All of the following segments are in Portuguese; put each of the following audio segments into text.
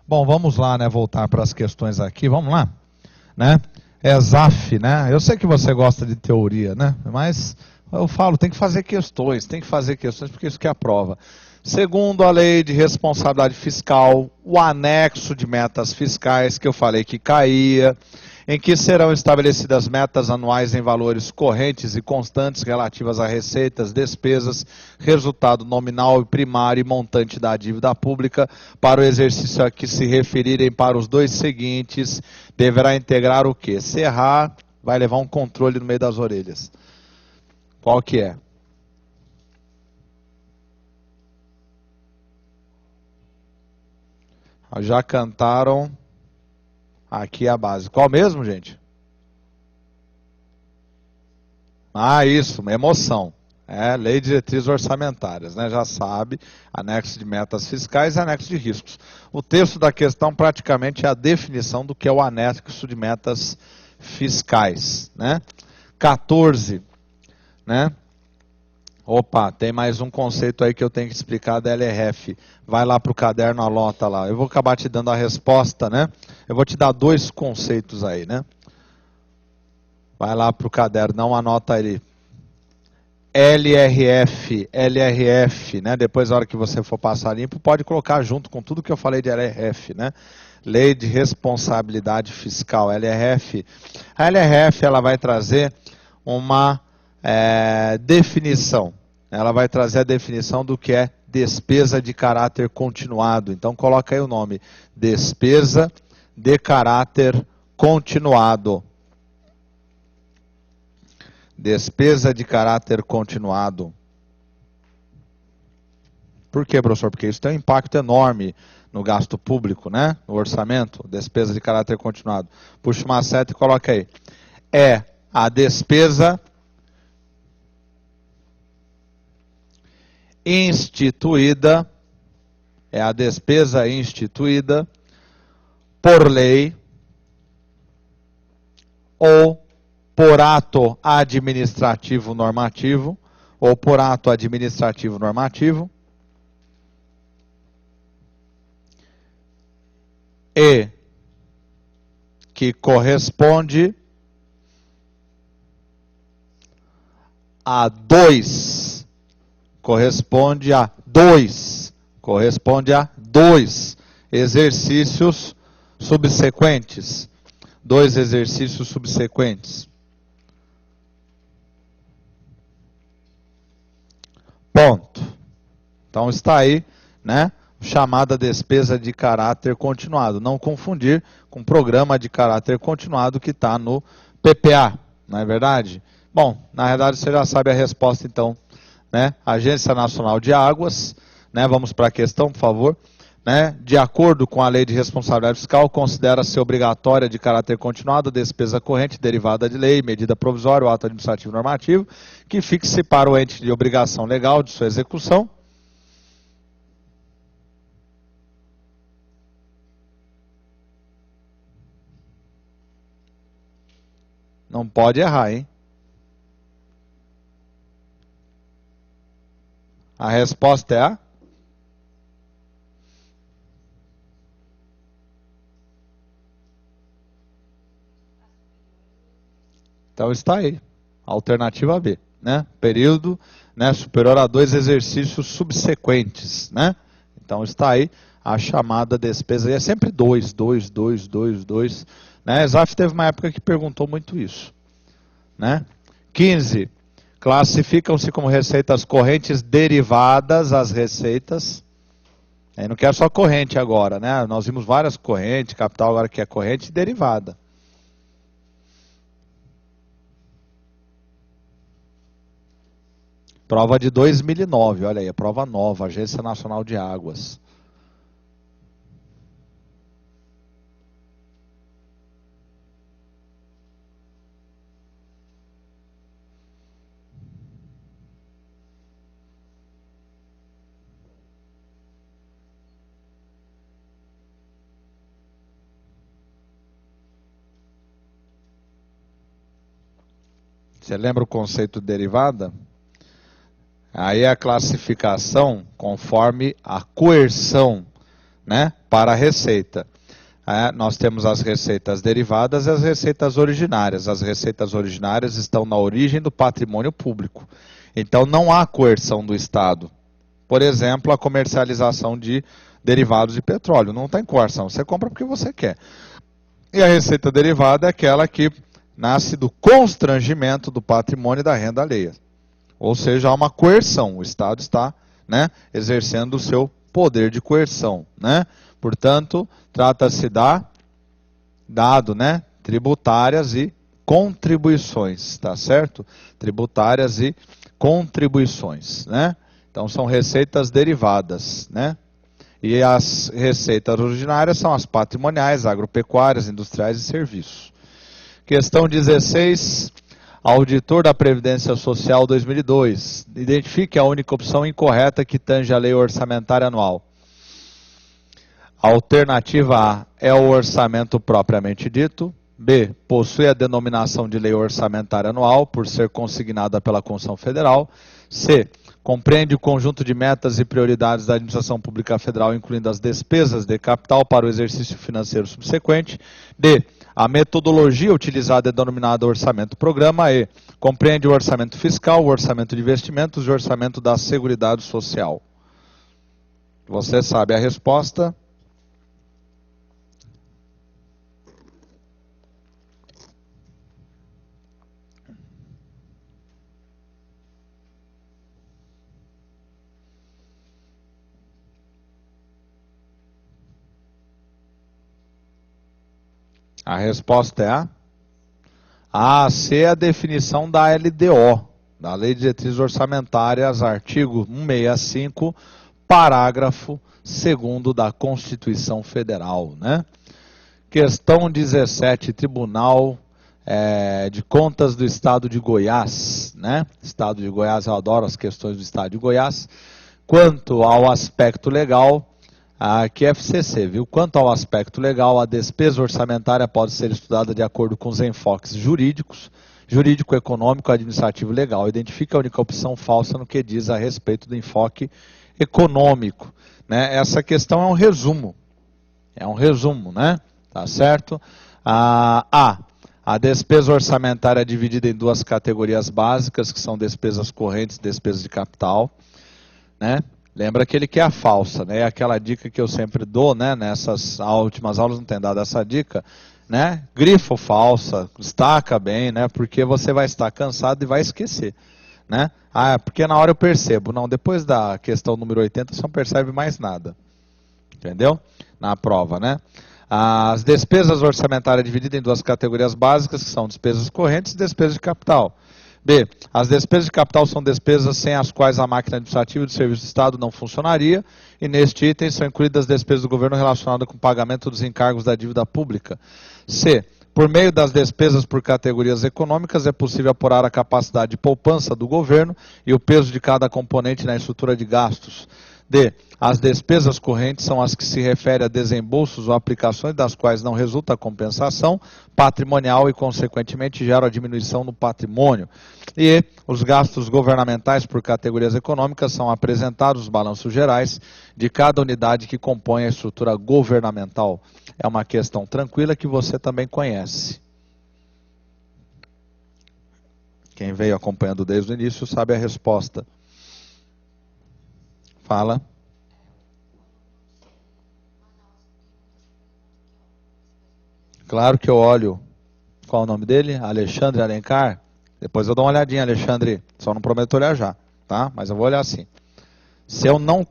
Bom, vamos lá, né, voltar para as questões aqui, vamos lá, né? ESAF, né? Eu sei que você gosta de teoria, né? Mas eu falo, tem que fazer questões porque isso que é a prova. Segundo a lei de responsabilidade fiscal, o anexo de metas fiscais que eu falei que caía, em que serão estabelecidas metas anuais em valores correntes e constantes relativas a receitas, despesas, resultado nominal e primário e montante da dívida pública para o exercício a que se referirem para os dois seguintes, deverá integrar o quê? Se errar, vai levar um controle no meio das orelhas. Qual que é? Já cantaram aqui a base. Qual mesmo, gente? Ah, isso, uma emoção. É, lei de diretrizes orçamentárias, né? Já sabe, anexo de metas fiscais e anexo de riscos. O texto da questão praticamente é a definição do que é o anexo de metas fiscais, né? 14, né? Opa, tem mais um conceito aí que eu tenho que explicar da LRF. Vai lá para o caderno, anota lá. Eu vou acabar te dando a resposta, né? Eu vou te dar dois conceitos aí, né? Vai lá para o caderno, não anota aí. LRF, né? Depois, na hora que você for passar limpo, pode colocar junto com tudo que eu falei de LRF, né? Lei de Responsabilidade Fiscal, LRF. A LRF, ela vai trazer uma definição. Ela vai trazer a definição do que é despesa de caráter continuado. Então, coloca aí o nome, despesa de caráter continuado. Despesa de caráter continuado. Por quê, professor? Porque isso tem um impacto enorme no gasto público, né? No orçamento, despesa de caráter continuado. Puxa uma seta e coloca aí. É a despesa instituída, por lei ou por ato administrativo normativo, e que corresponde a dois exercícios subsequentes. Ponto. Então está aí, né? Chamada despesa de caráter continuado. Não confundir com programa de caráter continuado que está no PPA, não é verdade? Bom, na verdade você já sabe a resposta então, né? Agência Nacional de Águas, né? Vamos para a questão, por favor. Né? De acordo com a Lei de Responsabilidade Fiscal, considera-se obrigatória de caráter continuado a despesa corrente derivada de lei, medida provisória ou ato administrativo normativo, que fixe para o ente de obrigação legal de sua execução. Não pode errar, hein? A resposta é a? Então está aí, alternativa B, né? Período, né, superior a 2 exercícios subsequentes, né? Então está aí a chamada despesa, e é sempre 2, né? Exaf teve uma época que perguntou muito isso, né? 15, classificam-se como receitas correntes derivadas as receitas, não quer só corrente agora, né? Nós vimos várias correntes, capital agora que é corrente e derivada. Prova de 2009, olha aí, a prova nova, Agência Nacional de Águas. Você lembra o conceito de derivada? Aí a classificação conforme a coerção, né, para a receita. Nós temos as receitas derivadas e as receitas originárias. As receitas originárias estão na origem do patrimônio público. Então não há coerção do Estado. Por exemplo, a comercialização de derivados de petróleo. Não tem coerção, você compra porque você quer. E a receita derivada é aquela que nasce do constrangimento do patrimônio e da renda alheia. Ou seja, há uma coerção. O Estado está, né, exercendo o seu poder de coerção, né? Portanto, trata-se dado, né, tributárias e contribuições, tá certo? Tributárias e contribuições, né? Então são receitas derivadas, né? E as receitas originárias são as patrimoniais, agropecuárias, industriais e serviços. Questão 16, auditor da Previdência Social 2002. Identifique a única opção incorreta que tange a lei orçamentária anual. Alternativa A é o orçamento propriamente dito. B, possui a denominação de lei orçamentária anual, por ser consignada pela Constituição Federal. C, compreende o conjunto de metas e prioridades da administração pública federal, incluindo as despesas de capital para o exercício financeiro subsequente. D, a metodologia utilizada é denominada orçamento programa. E, compreende o orçamento fiscal, o orçamento de investimentos e o orçamento da Seguridade Social. Você sabe a resposta? A resposta é a C é a definição da LDO, da Lei de Diretrizes Orçamentárias, artigo 165, parágrafo 2º da Constituição Federal, né? Questão 17, Tribunal de Contas do Estado de Goiás, né? Estado de Goiás, eu adoro as questões do Estado de Goiás. Quanto ao aspecto legal, aqui é FCC, viu? Quanto ao aspecto legal, a despesa orçamentária pode ser estudada de acordo com os enfoques jurídicos, jurídico, econômico, administrativo e legal. Identifica a única opção falsa no que diz a respeito do enfoque econômico, né? Essa questão é um resumo, né? Tá certo? A despesa orçamentária é dividida em duas categorias básicas, que são despesas correntes e despesas de capital, né? Lembra que ele quer a falsa, né? É aquela dica que eu sempre dou, né? Nessas últimas aulas não tem dado essa dica, né? Grifo falsa, destaca bem, né? Porque você vai estar cansado e vai esquecer, né? Porque na hora eu percebo. Não, depois da questão número 80 você não percebe mais nada. Entendeu? Na prova, né? As despesas orçamentárias divididas em duas categorias básicas, que são despesas correntes e despesas de capital. B, as despesas de capital são despesas sem as quais a máquina administrativa do serviço do Estado não funcionaria, e neste item são incluídas as despesas do governo relacionadas com o pagamento dos encargos da dívida pública. C, por meio das despesas por categorias econômicas é possível apurar a capacidade de poupança do governo e o peso de cada componente na estrutura de gastos. D, as despesas correntes são as que se referem a desembolsos ou aplicações das quais não resulta compensação patrimonial e, consequentemente, geram a diminuição no patrimônio. E os gastos governamentais por categorias econômicas são apresentados nos balanços gerais de cada unidade que compõe a estrutura governamental. É uma questão tranquila que você também conhece. Quem veio acompanhando desde o início sabe a resposta. Fala. Claro que eu olho. Qual é o nome dele? Alexandre Alencar? Depois eu dou uma olhadinha, Alexandre. Só não prometo olhar já, tá? Mas eu vou olhar sim. Se eu não...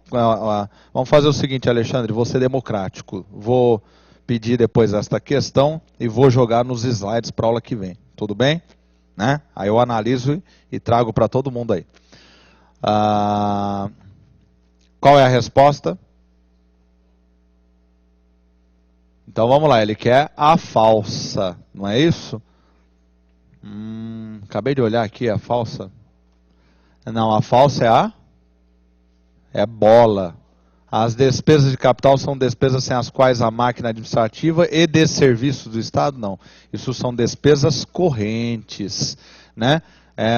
vamos fazer o seguinte, Alexandre, vou ser democrático. Vou pedir depois esta questão e vou jogar nos slides para a aula que vem. Tudo bem? Né? Aí eu analiso e trago para todo mundo aí. Qual é a resposta? Então vamos lá, ele quer a falsa, não é isso? Acabei de olhar aqui a falsa. Não, a falsa é bola. As despesas de capital são despesas sem as quais a máquina administrativa e de serviços do Estado, não. Isso são despesas correntes, né?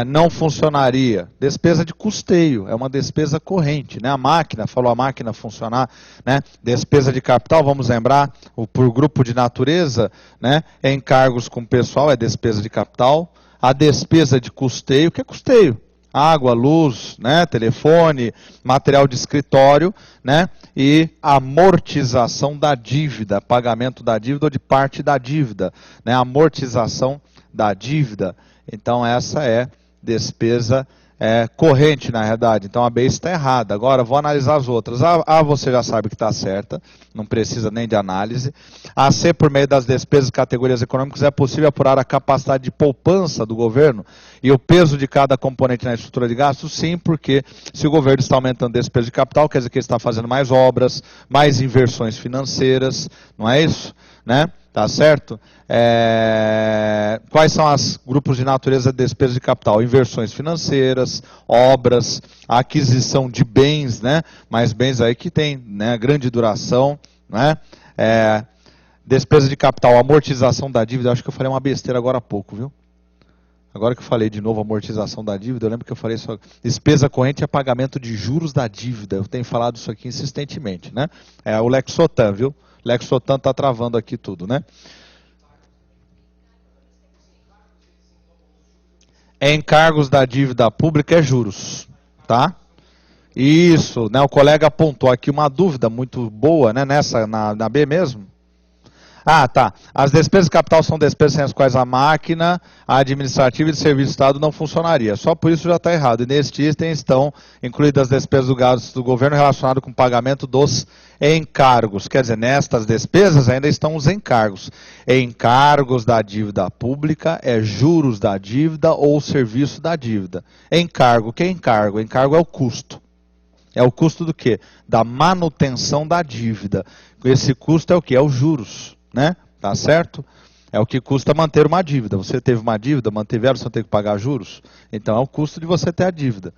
não funcionaria? Despesa de custeio, é uma despesa corrente, né? A máquina, falou a máquina funcionar, né? Despesa de capital, vamos lembrar, por grupo de natureza, né? Encargos com pessoal é despesa de capital. A despesa de custeio, que é custeio? Água, luz, né? Telefone, material de escritório, né? E amortização da dívida, pagamento da dívida ou de parte da dívida, né? Amortização da dívida. Então essa é despesa corrente, na realidade. Então a B está errada. Agora vou analisar as outras. A você já sabe que está certa, não precisa nem de análise. A C, por meio das despesas e categorias econômicas, é possível apurar a capacidade de poupança do governo e o peso de cada componente na estrutura de gastos? Sim, porque se o governo está aumentando a despesa de capital, quer dizer que ele está fazendo mais obras, mais inversões financeiras, não é isso? Né? Tá certo? Quais são os grupos de natureza de despesa de capital? Inversões financeiras, obras, aquisição de bens, né? Mas bens aí que tem, né, grande duração, né? Despesa de capital, amortização da dívida. Acho que eu falei uma besteira agora há pouco, viu? Agora que eu falei de novo amortização da dívida, eu lembro que eu falei só despesa corrente é pagamento de juros da dívida. Eu tenho falado isso aqui insistentemente, né? O Lexotan, viu? Lexotan está travando aqui tudo, né? Encargos da dívida pública é juros, tá? Isso, né? O colega apontou aqui uma dúvida muito boa, né? Na B mesmo. Ah, tá. As despesas de capital são despesas sem as quais a máquina administrativa e de serviço de Estado não funcionaria. Só por isso já está errado. E neste item estão incluídas as despesas do gasto do governo relacionado com o pagamento dos encargos. Quer dizer, nestas despesas ainda estão os encargos. Encargos da dívida pública é juros da dívida ou serviço da dívida. Encargo, o que é encargo? Encargo é o custo. É o custo do quê? Da manutenção da dívida. Esse custo é o quê? É os juros. Né? Tá certo? É o que custa manter uma dívida. Você teve uma dívida, manteve ela, você tem que pagar juros. Então é o custo de você ter a dívida.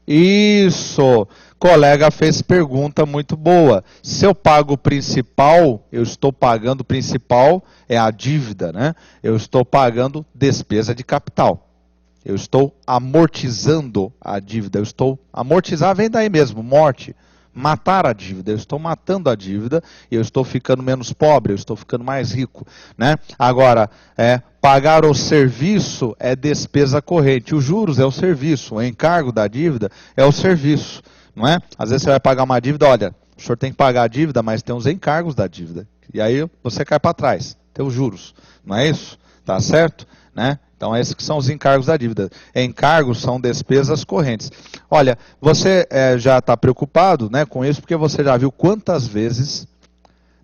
Isso! Colega fez pergunta muito boa. Se eu pago o principal, eu estou pagando o principal, é a dívida, né? Eu estou pagando despesa de capital. Eu estou amortizando a dívida. Amortizar vem daí mesmo, morte. Matar a dívida, eu estou matando a dívida e eu estou ficando menos pobre, eu estou ficando mais rico, né? Agora, pagar o serviço é despesa corrente, os juros é o serviço, o encargo da dívida é o serviço, não é? Às vezes você vai pagar uma dívida, olha, o senhor tem que pagar a dívida, mas tem os encargos da dívida, e aí você cai para trás, tem os juros, não é isso? Tá certo? Né? Então, esses que são os encargos da dívida. Encargos são despesas correntes. Olha, você já está preocupado, né, com isso, porque você já viu quantas vezes,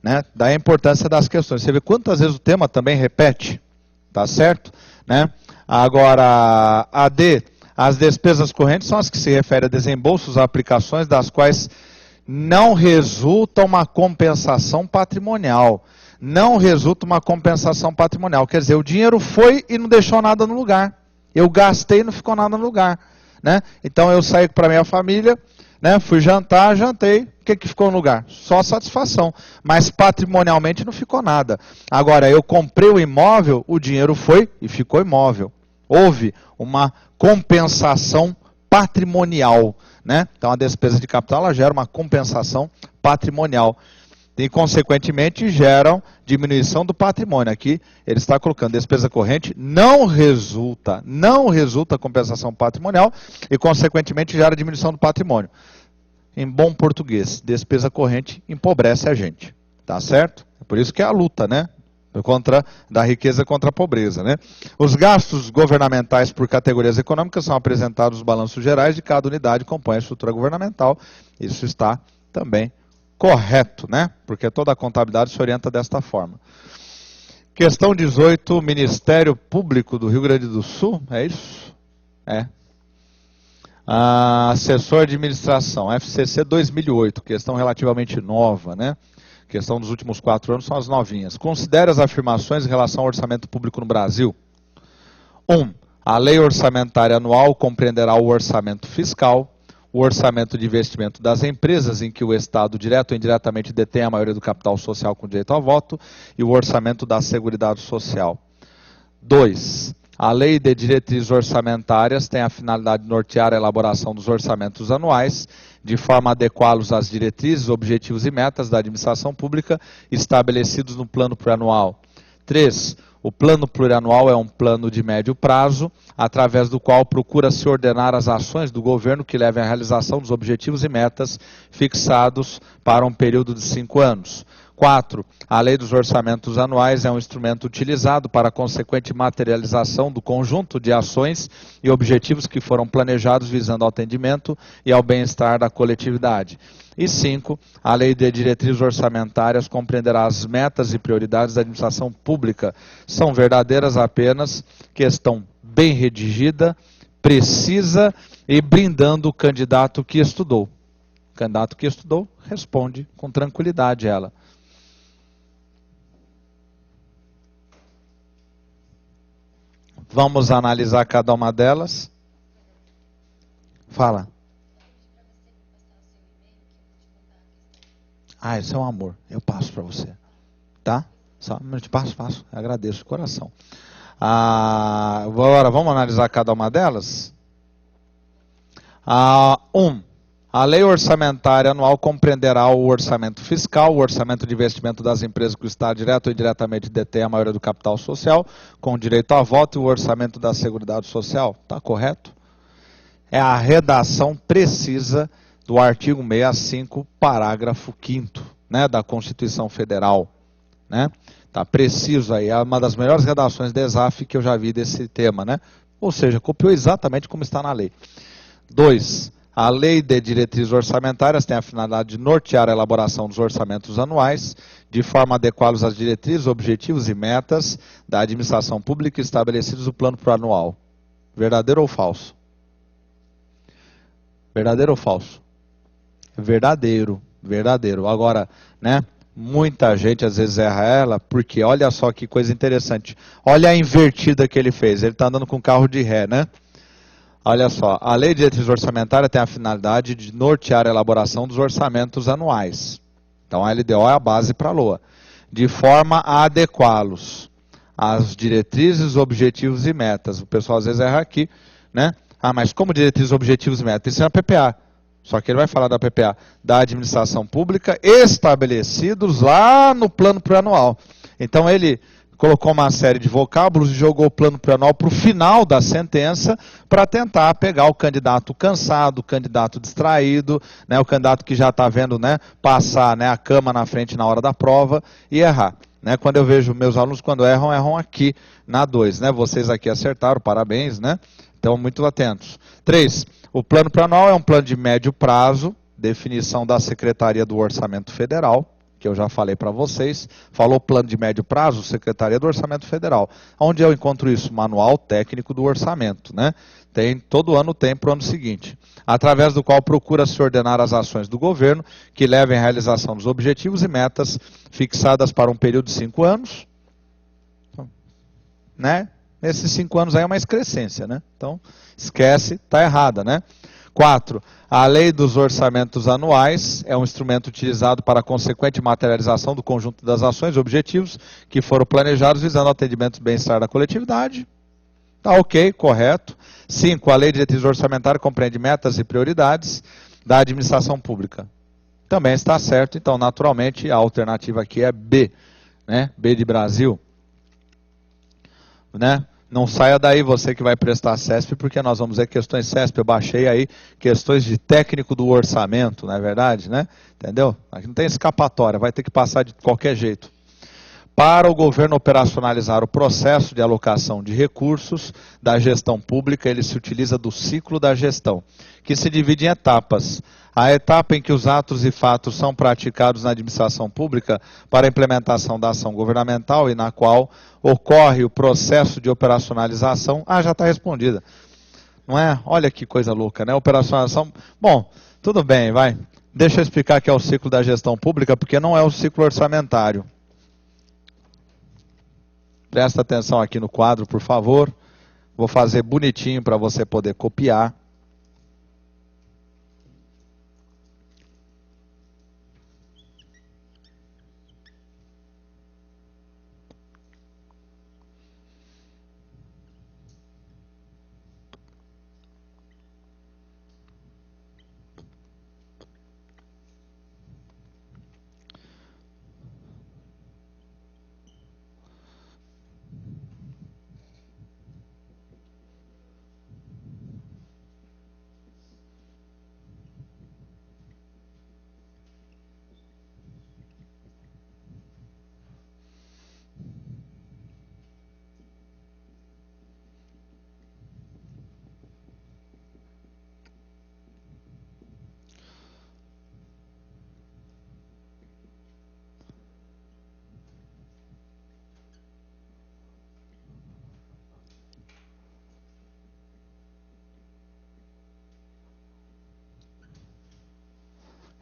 né, da importância das questões. Você vê quantas vezes o tema também repete, tá certo? Né? Agora, a D, as despesas correntes são as que se referem a desembolsos, a aplicações das quais não resulta uma compensação patrimonial. Não resulta uma compensação patrimonial. Quer dizer, o dinheiro foi e não deixou nada no lugar. Eu gastei e não ficou nada no lugar. Né? Então eu saí para minha família, né? Fui jantar, jantei. O que ficou no lugar? Só satisfação. Mas patrimonialmente não ficou nada. Agora, eu comprei o imóvel, o dinheiro foi e ficou imóvel. Houve uma compensação patrimonial. Né? Então a despesa de capital ela gera uma compensação patrimonial. E, consequentemente, geram diminuição do patrimônio. Aqui, ele está colocando despesa corrente, não resulta compensação patrimonial e, consequentemente, gera diminuição do patrimônio. Em bom português, despesa corrente empobrece a gente. Tá certo? É por isso que é a luta, né? Da riqueza contra a pobreza. Né? Os gastos governamentais por categorias econômicas são apresentados nos balanços gerais de cada unidade que compõe a estrutura governamental. Isso está também correto, né? Porque toda a contabilidade se orienta desta forma. Questão 18, Ministério Público do Rio Grande do Sul, é isso? É. Assessor de administração, FCC 2008, questão relativamente nova, né? Questão dos últimos 4 anos são as novinhas. Considere as afirmações em relação ao orçamento público no Brasil. 1. A lei orçamentária anual compreenderá o orçamento fiscal, o orçamento de investimento das empresas em que o Estado, direto ou indiretamente, detém a maioria do capital social com direito ao voto, e o orçamento da Seguridade Social. 2. A Lei de Diretrizes Orçamentárias tem a finalidade de nortear a elaboração dos orçamentos anuais, de forma a adequá-los às diretrizes, objetivos e metas da administração pública estabelecidos no plano plurianual. 3. O plano plurianual é um plano de médio prazo, através do qual procura-se ordenar as ações do governo que levem à realização dos objetivos e metas fixados para um período de 5 anos. 4. A Lei dos Orçamentos Anuais é um instrumento utilizado para a consequente materialização do conjunto de ações e objetivos que foram planejados visando ao atendimento e ao bem-estar da coletividade. E 5. A Lei de Diretrizes Orçamentárias compreenderá as metas e prioridades da administração pública. São verdadeiras apenas que estão bem redigida, precisa e brindando o candidato que estudou. O candidato que estudou responde com tranquilidade ela. Vamos analisar cada uma delas. Fala. Ah, isso é um amor. Eu passo para você. Tá? Só um minuto, passo. Eu agradeço de coração. Agora, vamos analisar cada uma delas? 1. A lei orçamentária anual compreenderá o orçamento fiscal, o orçamento de investimento das empresas que o Estado direto ou indiretamente detém a maioria do capital social, com direito a voto, e o orçamento da Seguridade Social. Está correto? É a redação precisa do artigo 65, parágrafo 5º, né, da Constituição Federal. Né? Tá preciso aí, é uma das melhores redações de ESAF que eu já vi desse tema, né? Ou seja, copiou exatamente como está na lei. 2. A Lei de Diretrizes Orçamentárias tem a finalidade de nortear a elaboração dos orçamentos anuais, de forma a adequá-los às diretrizes, objetivos e metas da administração pública estabelecidos no plano plurianual. Verdadeiro ou falso? Verdadeiro ou falso? Verdadeiro. Agora, né? Muita gente às vezes erra ela, porque olha só que coisa interessante. Olha a invertida que ele fez. Ele está andando com carro de ré, né? Olha só, a Lei de Diretrizes Orçamentárias tem a finalidade de nortear a elaboração dos orçamentos anuais. Então a LDO é a base para a LOA. De forma a adequá-los às diretrizes, objetivos e metas. O pessoal às vezes erra aqui, né? Ah, mas como diretrizes, objetivos e metas? Isso é a PPA. Só que ele vai falar da PPA, da administração pública, estabelecidos lá no plano plurianual. Então ele colocou uma série de vocábulos e jogou o plano plurianual para o final da sentença para tentar pegar o candidato cansado, o candidato distraído, né, o candidato que já está vendo, né, passar, né, a cama na frente na hora da prova e errar. Né? Quando eu vejo meus alunos, quando erram aqui na 2. Né? Vocês aqui acertaram, parabéns. Né? Então, muito atentos. 3. O plano plurianual é um plano de médio prazo, definição da Secretaria do Orçamento Federal, que eu já falei para vocês. Falou plano de médio prazo, Secretaria do Orçamento Federal. Onde eu encontro isso? Manual técnico do orçamento, né? Tem, todo ano tem para o ano seguinte. Através do qual procura-se ordenar as ações do governo que levem à realização dos objetivos e metas fixadas para um período de 5 anos. Né? Nesses 5 anos aí é uma excrescência, né? Então, esquece, está errada, né? 4. A Lei dos Orçamentos Anuais é um instrumento utilizado para a consequente materialização do conjunto das ações e objetivos que foram planejados visando o atendimento e bem-estar da coletividade. Tá ok, correto. 5. A Lei de Diretrizes Orçamentárias compreende metas e prioridades da administração pública. Também está certo, então, naturalmente, a alternativa aqui é B, né? B de Brasil. Né? Não saia daí você que vai prestar CESP, porque nós vamos ver questões CESP. Eu baixei aí questões de técnico do orçamento, não é verdade? Né? Entendeu? Aqui não tem escapatória, vai ter que passar de qualquer jeito. Para o governo operacionalizar o processo de alocação de recursos da gestão pública, ele se utiliza do ciclo da gestão, que se divide em etapas. A etapa em que os atos e fatos são praticados na administração pública para a implementação da ação governamental e na qual ocorre o processo de operacionalização. Ah, já está respondida. Não é? Olha que coisa louca, né? Operacionalização. Bom, tudo bem, vai. Deixa eu explicar que é o ciclo da gestão pública, porque não é o ciclo orçamentário. Presta atenção aqui no quadro, por favor. Vou fazer bonitinho para você poder copiar.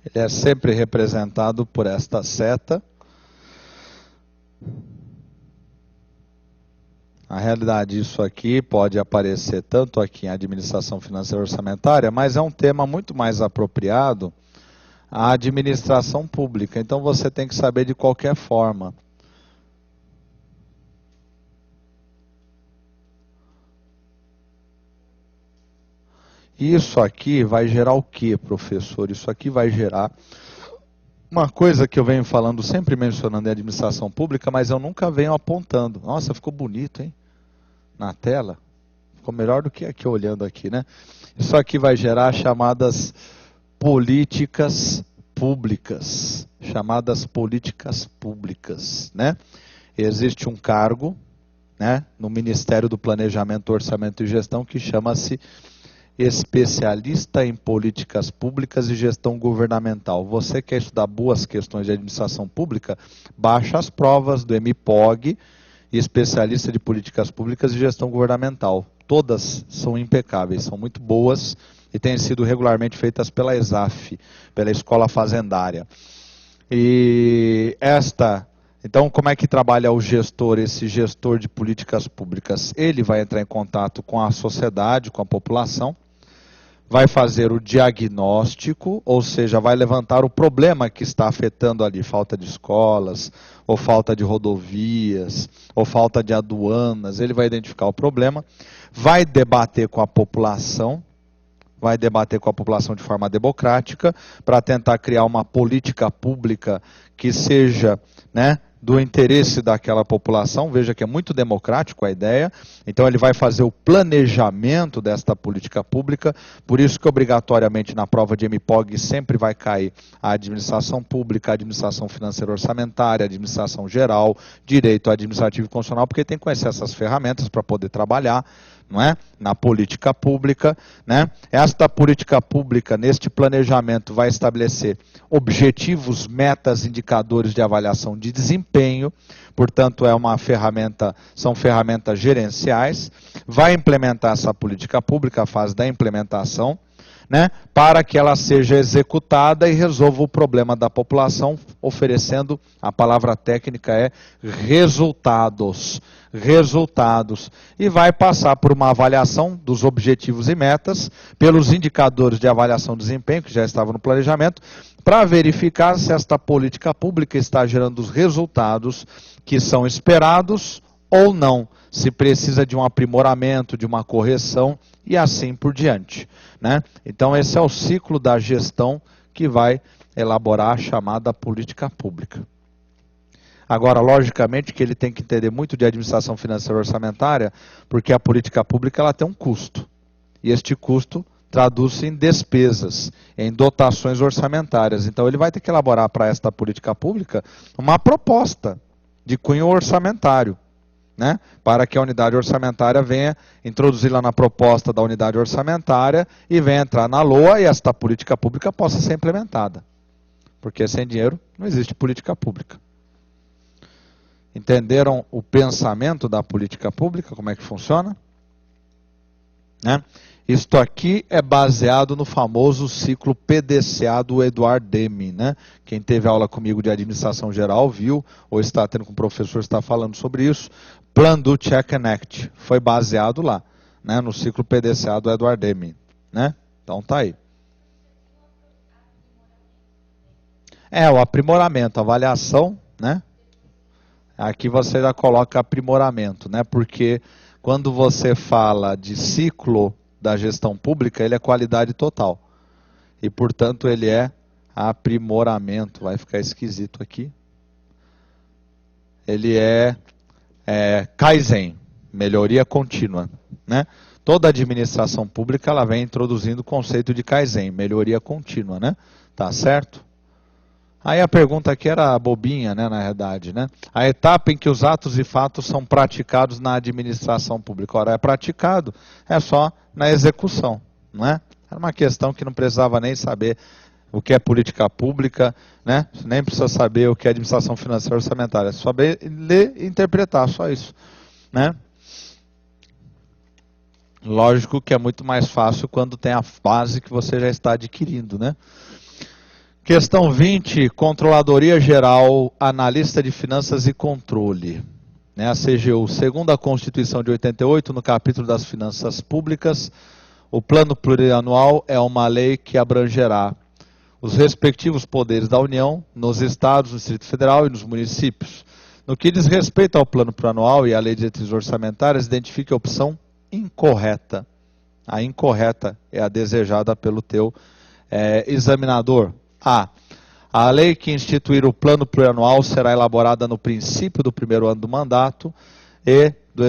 Ele é sempre representado por esta seta. Na realidade, isso aqui pode aparecer tanto aqui em administração financeira e orçamentária, mas é um tema muito mais apropriado à administração pública. Então você tem que saber de qualquer forma. Isso aqui vai gerar o quê, professor? Isso aqui vai gerar uma coisa que eu venho falando, sempre mencionando em administração pública, mas eu nunca venho apontando. Nossa, ficou bonito, hein? Na tela. Ficou melhor do que aqui, olhando aqui, né? Isso aqui vai gerar chamadas políticas públicas. Chamadas políticas públicas, né? Existe um cargo, né, no Ministério do Planejamento, Orçamento e Gestão que chama-se especialista em políticas públicas e gestão governamental. Você quer estudar boas questões de administração pública? Baixa as provas do MPOG e especialista de políticas públicas e gestão governamental. Todas são impecáveis, são muito boas e têm sido regularmente feitas pela ESAF, pela Escola Fazendária. Então, como é que trabalha o gestor, esse gestor de políticas públicas? Ele vai entrar em contato com a sociedade, com a população, vai fazer o diagnóstico, ou seja, vai levantar o problema que está afetando ali, falta de escolas, ou falta de rodovias, ou falta de aduanas. Ele vai identificar o problema, vai debater com a população, de forma democrática, para tentar criar uma política pública que seja, né, do interesse daquela população. Veja que é muito democrático a ideia. Então ele vai fazer o planejamento desta política pública, por isso que obrigatoriamente na prova de MPOG sempre vai cair a administração pública, a administração financeira orçamentária, a administração geral, direito administrativo e constitucional, porque tem que conhecer essas ferramentas para poder trabalhar, não é? Na política pública, né? Esta política pública, neste planejamento, vai estabelecer objetivos, metas, indicadores de avaliação de desempenho, portanto são ferramentas gerenciais, vai implementar essa política pública, a fase da implementação, né, para que ela seja executada e resolva o problema da população, oferecendo, a palavra técnica é resultados, e vai passar por uma avaliação dos objetivos e metas, pelos indicadores de avaliação de desempenho, que já estavam no planejamento, para verificar se esta política pública está gerando os resultados que são esperados ou não, se precisa de um aprimoramento, de uma correção e assim por diante, né? Então esse é o ciclo da gestão que vai elaborar a chamada política pública. Agora, logicamente que ele tem que entender muito de administração financeira e orçamentária, porque a política pública ela tem um custo, e este custo traduz-se em despesas, em dotações orçamentárias. Então ele vai ter que elaborar para esta política pública uma proposta de cunho orçamentário, né, para que a unidade orçamentária venha introduzi-la na proposta da unidade orçamentária e venha entrar na LOA e esta política pública possa ser implementada. Porque sem dinheiro não existe política pública. Entenderam o pensamento da política pública, como é que funciona? Né? Isto aqui é baseado no famoso ciclo PDCA do Edward Deming, né? Quem teve aula comigo de administração geral viu, ou está tendo com o professor, está falando sobre isso. Plan, Do, Check and Act. Foi baseado lá, né? No ciclo PDCA do Edward Deming, né? Então tá aí. O aprimoramento, avaliação, né? Aqui você já coloca aprimoramento, né? Porque quando você fala de ciclo da gestão pública, ele é qualidade total. E, portanto, ele é aprimoramento. Vai ficar esquisito aqui. Ele é Kaizen, melhoria contínua, né? Toda administração pública ela vem introduzindo o conceito de Kaizen, melhoria contínua, né? Tá certo? Aí a pergunta aqui era bobinha, né, na verdade, né? A etapa em que os atos e fatos são praticados na administração pública. Ora, é praticado, é só na execução, não é? Era uma questão que não precisava nem saber o que é política pública, né? Nem precisa saber o que é administração financeira e orçamentária, é só saber ler e interpretar, só isso, né? Lógico que é muito mais fácil quando tem a base que você já está adquirindo, né? Questão 20, Controladoria Geral, Analista de Finanças e Controle. Né, a CGU, segundo a Constituição de 88, no capítulo das Finanças Públicas, o Plano Plurianual é uma lei que abrangerá os respectivos poderes da União, nos estados, no Distrito Federal e nos municípios. No que diz respeito ao Plano Plurianual e à Lei de Diretrizes Orçamentárias, identifique a opção incorreta. A incorreta é a desejada pelo teu examinador. A lei que instituir o plano plurianual será elaborada no princípio do primeiro ano do mandato e do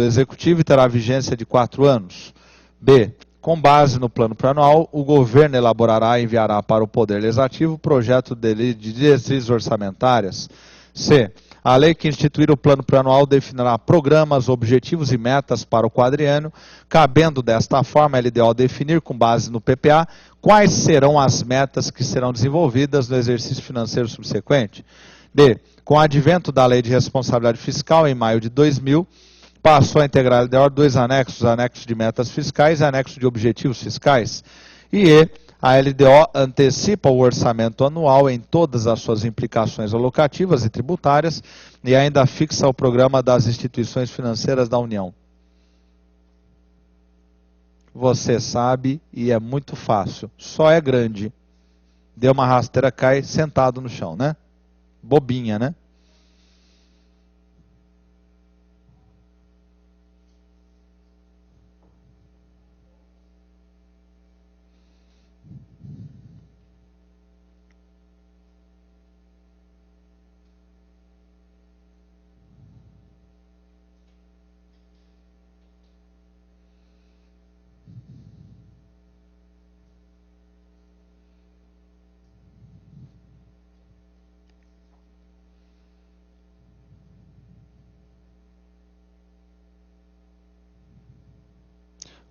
Executivo e terá vigência de 4 anos. B. Com base no plano plurianual, o governo elaborará e enviará para o Poder Legislativo o projeto de lei de diretrizes orçamentárias. C. A lei que instituir o plano plurianual definirá programas, objetivos e metas para o quadriênio, cabendo desta forma a LDO definir, com base no PPA, quais serão as metas que serão desenvolvidas no exercício financeiro subsequente. D. Com o advento da Lei de Responsabilidade Fiscal, em maio de 2000, passou a integrar a LDO 2 anexos, anexo de metas fiscais e anexo de objetivos fiscais. E a LDO antecipa o orçamento anual em todas as suas implicações alocativas e tributárias e ainda fixa o programa das instituições financeiras da União. Você sabe e é muito fácil. Só é grande. Deu uma rasteira, cai sentado no chão, né? Bobinha, né?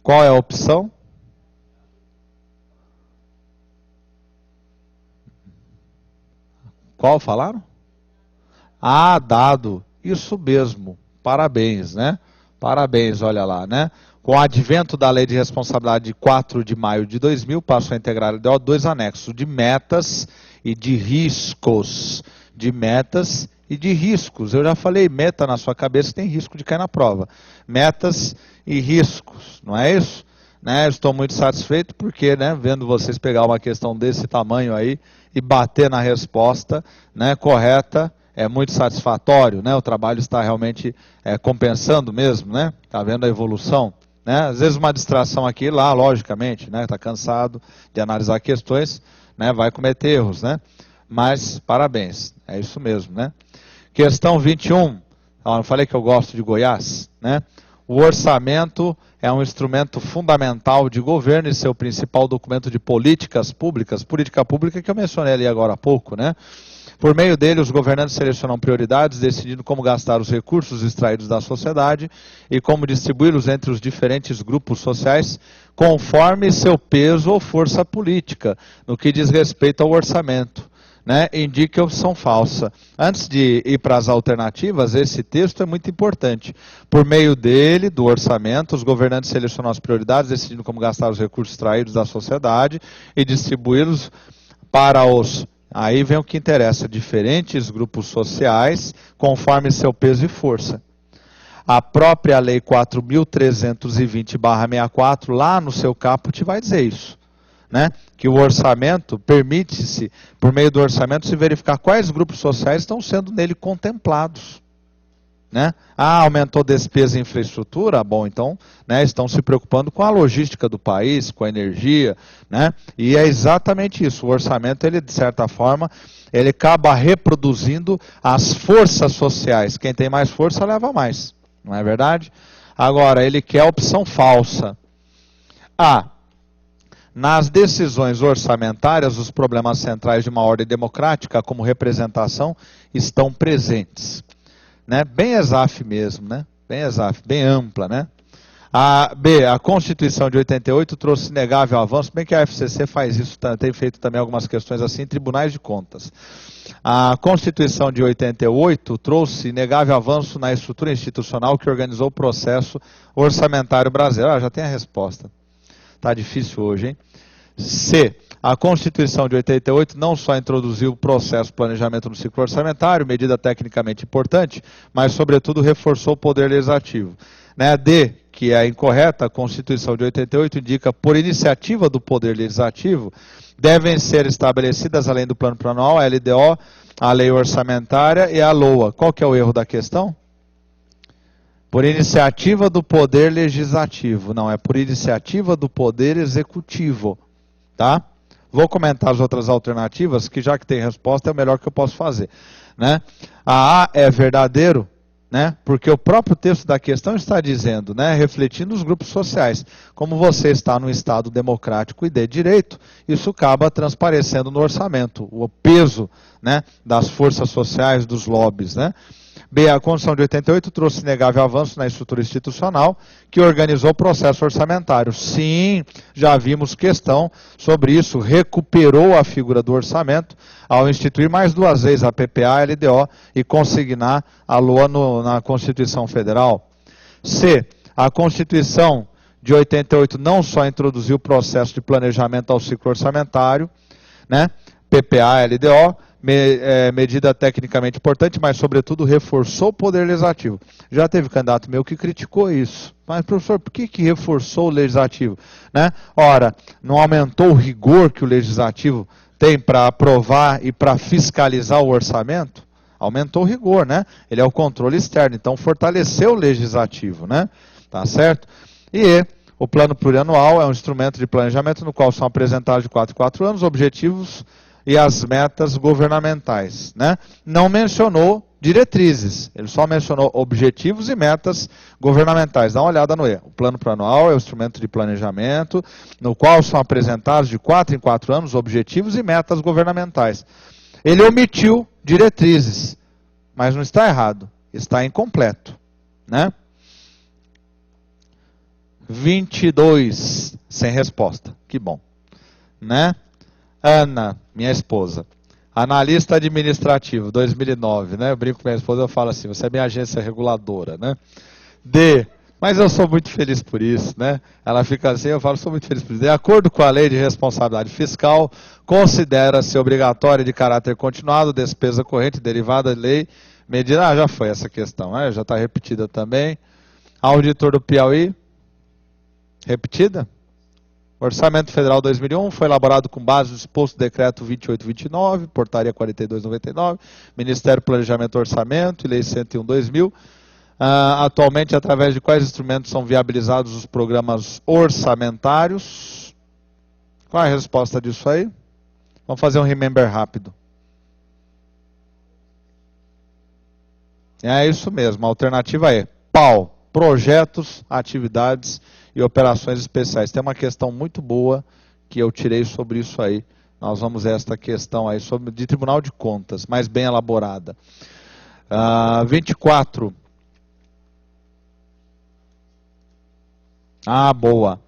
Qual é a opção? Qual falaram? Dado. Isso mesmo. Parabéns, né? Parabéns, olha lá, né? Com o advento da Lei de Responsabilidade de 4 de maio de 2000, passou a integrar a LDO 2 anexos de metas e de riscos. De metas e de riscos. Eu já falei meta na sua cabeça, tem risco de cair na prova. Metas e riscos, não é isso? Né? Estou muito satisfeito porque, né, vendo vocês pegar uma questão desse tamanho aí e bater na resposta, né, correta, é muito satisfatório, né? O trabalho está realmente compensando mesmo, né? Está vendo a evolução, né? Às vezes uma distração aqui e lá, logicamente, né? Está cansado de analisar questões, né? Vai cometer erros, né? Mas parabéns, é isso mesmo, né? Questão 21, eu falei que eu gosto de Goiás, né? O orçamento é um instrumento fundamental de governo e seu principal documento de políticas públicas, política pública que eu mencionei ali agora há pouco, né? Por meio dele, os governantes selecionam prioridades, decidindo como gastar os recursos extraídos da sociedade e como distribuí-los entre os diferentes grupos sociais, conforme seu peso ou força política, no que diz respeito ao orçamento. Né, indique a opção falsa. Antes de ir para as alternativas, esse texto é muito importante. Por meio dele, do orçamento, os governantes selecionam as prioridades, decidindo como gastar os recursos extraídos da sociedade e distribuí-los para os, aí vem o que interessa, diferentes grupos sociais, conforme seu peso e força. A própria Lei 4.320/64, lá no seu caput, vai dizer isso. Né? Que o orçamento, permite-se, por meio do orçamento, se verificar quais grupos sociais estão sendo nele contemplados. Né? Aumentou despesa em infraestrutura? Bom, então, né, estão se preocupando com a logística do país, com a energia, né? E é exatamente isso. O orçamento, ele, de certa forma, ele acaba reproduzindo as forças sociais. Quem tem mais força leva mais, não é verdade? Agora, ele quer a opção falsa. Nas decisões orçamentárias, os problemas centrais de uma ordem democrática, como representação, estão presentes. Né? Bem ESAF mesmo, né? Bem ESAF, bem ampla, né? A Constituição de 88 trouxe inegável avanço, bem que a FCC faz isso, tem feito também algumas questões assim em tribunais de contas. A Constituição de 88 trouxe inegável avanço na estrutura institucional que organizou o processo orçamentário brasileiro. Já tem a resposta. Tá difícil hoje, hein? C. A Constituição de 88 não só introduziu o processo de planejamento no ciclo orçamentário, medida tecnicamente importante, mas, sobretudo, reforçou o poder legislativo. Né? D, que é incorreta, a Constituição de 88 indica, por iniciativa do Poder Legislativo, devem ser estabelecidas, além do Plano Plurianual, a LDO, a Lei Orçamentária e a LOA. Qual que é o erro da questão? Por iniciativa do Poder Legislativo. Não, é por iniciativa do Poder Executivo. Tá? Vou comentar as outras alternativas, que já que tem resposta, é o melhor que eu posso fazer. Né? A A é verdadeiro, né? Porque o próprio texto da questão está dizendo, né, refletindo os grupos sociais. Como você está num Estado democrático e de direito, isso acaba transparecendo no orçamento, o peso, né, das forças sociais, dos lobbies. Né? B, a Constituição de 88 trouxe inegável avanço na estrutura institucional que organizou o processo orçamentário. Sim, já vimos questão sobre isso, recuperou a figura do orçamento ao instituir mais 2 vezes a PPA, a LDO e consignar a LOA na Constituição Federal. C, a Constituição de 88 não só introduziu o processo de planejamento ao ciclo orçamentário, né, PPA, LDO, medida tecnicamente importante, mas, sobretudo, reforçou o poder legislativo. Já teve candidato meu que criticou isso. Mas, professor, por que reforçou o legislativo? Né? Ora, não aumentou o rigor que o legislativo tem para aprovar e para fiscalizar o orçamento? Aumentou o rigor, né? Ele é o controle externo, então fortaleceu o legislativo, né? Tá certo? E o plano plurianual é um instrumento de planejamento no qual são apresentados de 4 em 4 anos objetivos e as metas governamentais. Né? Não mencionou diretrizes, ele só mencionou objetivos e metas governamentais. Dá uma olhada no E. O plano plurianual é o instrumento de planejamento no qual são apresentados de 4 em 4 anos objetivos e metas governamentais. Ele omitiu diretrizes, mas não está errado, está incompleto. Né? 22, sem resposta. Que bom. Né? Ana, minha esposa. Analista administrativo, 2009, né? Eu brinco com minha esposa, eu falo assim, você é minha agência reguladora, né? D, mas eu sou muito feliz por isso, né? Ela fica assim, eu falo, sou muito feliz por isso. De acordo com a Lei de Responsabilidade Fiscal, considera-se obrigatória de caráter continuado, despesa corrente derivada de lei, medida, já foi essa questão, né? Já está repetida também. Auditor do Piauí, repetida? Orçamento Federal 2001 foi elaborado com base no disposto decreto 2829, portaria 4299, Ministério do Planejamento e Orçamento e Lei 101/2000. Atualmente, através de quais instrumentos são viabilizados os programas orçamentários? Qual é a resposta disso aí? Vamos fazer um remember rápido. É isso mesmo, a alternativa é PAU, projetos, atividades e operações especiais. Tem uma questão muito boa que eu tirei sobre isso aí. Nós vamos ver esta questão aí sobre, de Tribunal de Contas, mais bem elaborada. 24. Boa.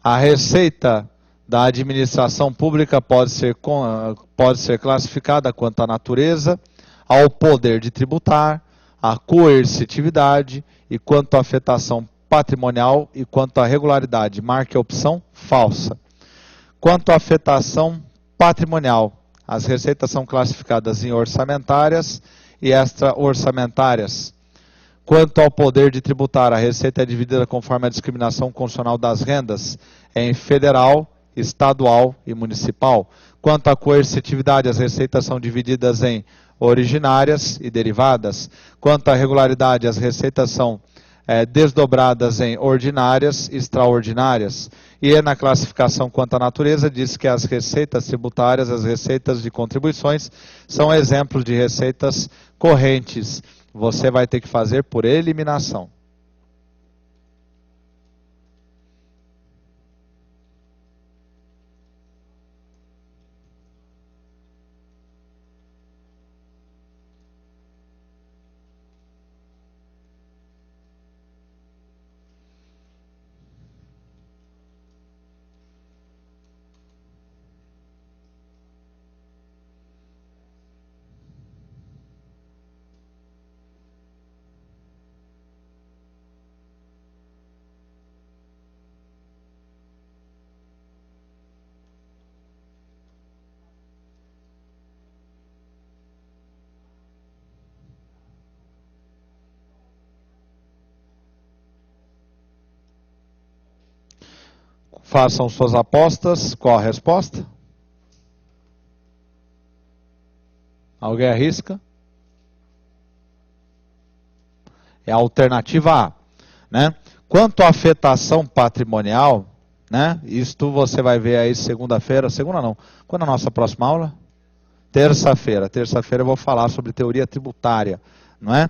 A receita da administração pública pode ser classificada quanto à natureza, ao poder de tributar, à coercitividade e quanto à afetação patrimonial e quanto à regularidade. Marque a opção falsa. Quanto à afetação patrimonial, as receitas são classificadas em orçamentárias e extra-orçamentárias. Quanto ao poder de tributar, a receita é dividida conforme a discriminação constitucional das rendas em federal, estadual e municipal. Quanto à coercitividade, as receitas são divididas em originárias e derivadas. Quanto à regularidade, as receitas são desdobradas em ordinárias e extraordinárias. E na classificação quanto à natureza, diz que as receitas tributárias, as receitas de contribuições, são exemplos de receitas correntes. Você vai ter que fazer por eliminação. Façam suas apostas. Qual a resposta? Alguém arrisca? É a alternativa A, né? Quanto à afetação patrimonial, né? Isto você vai ver aí segunda-feira, segunda não, quando é a nossa próxima aula? Terça-feira. Terça-feira eu vou falar sobre teoria tributária, não é?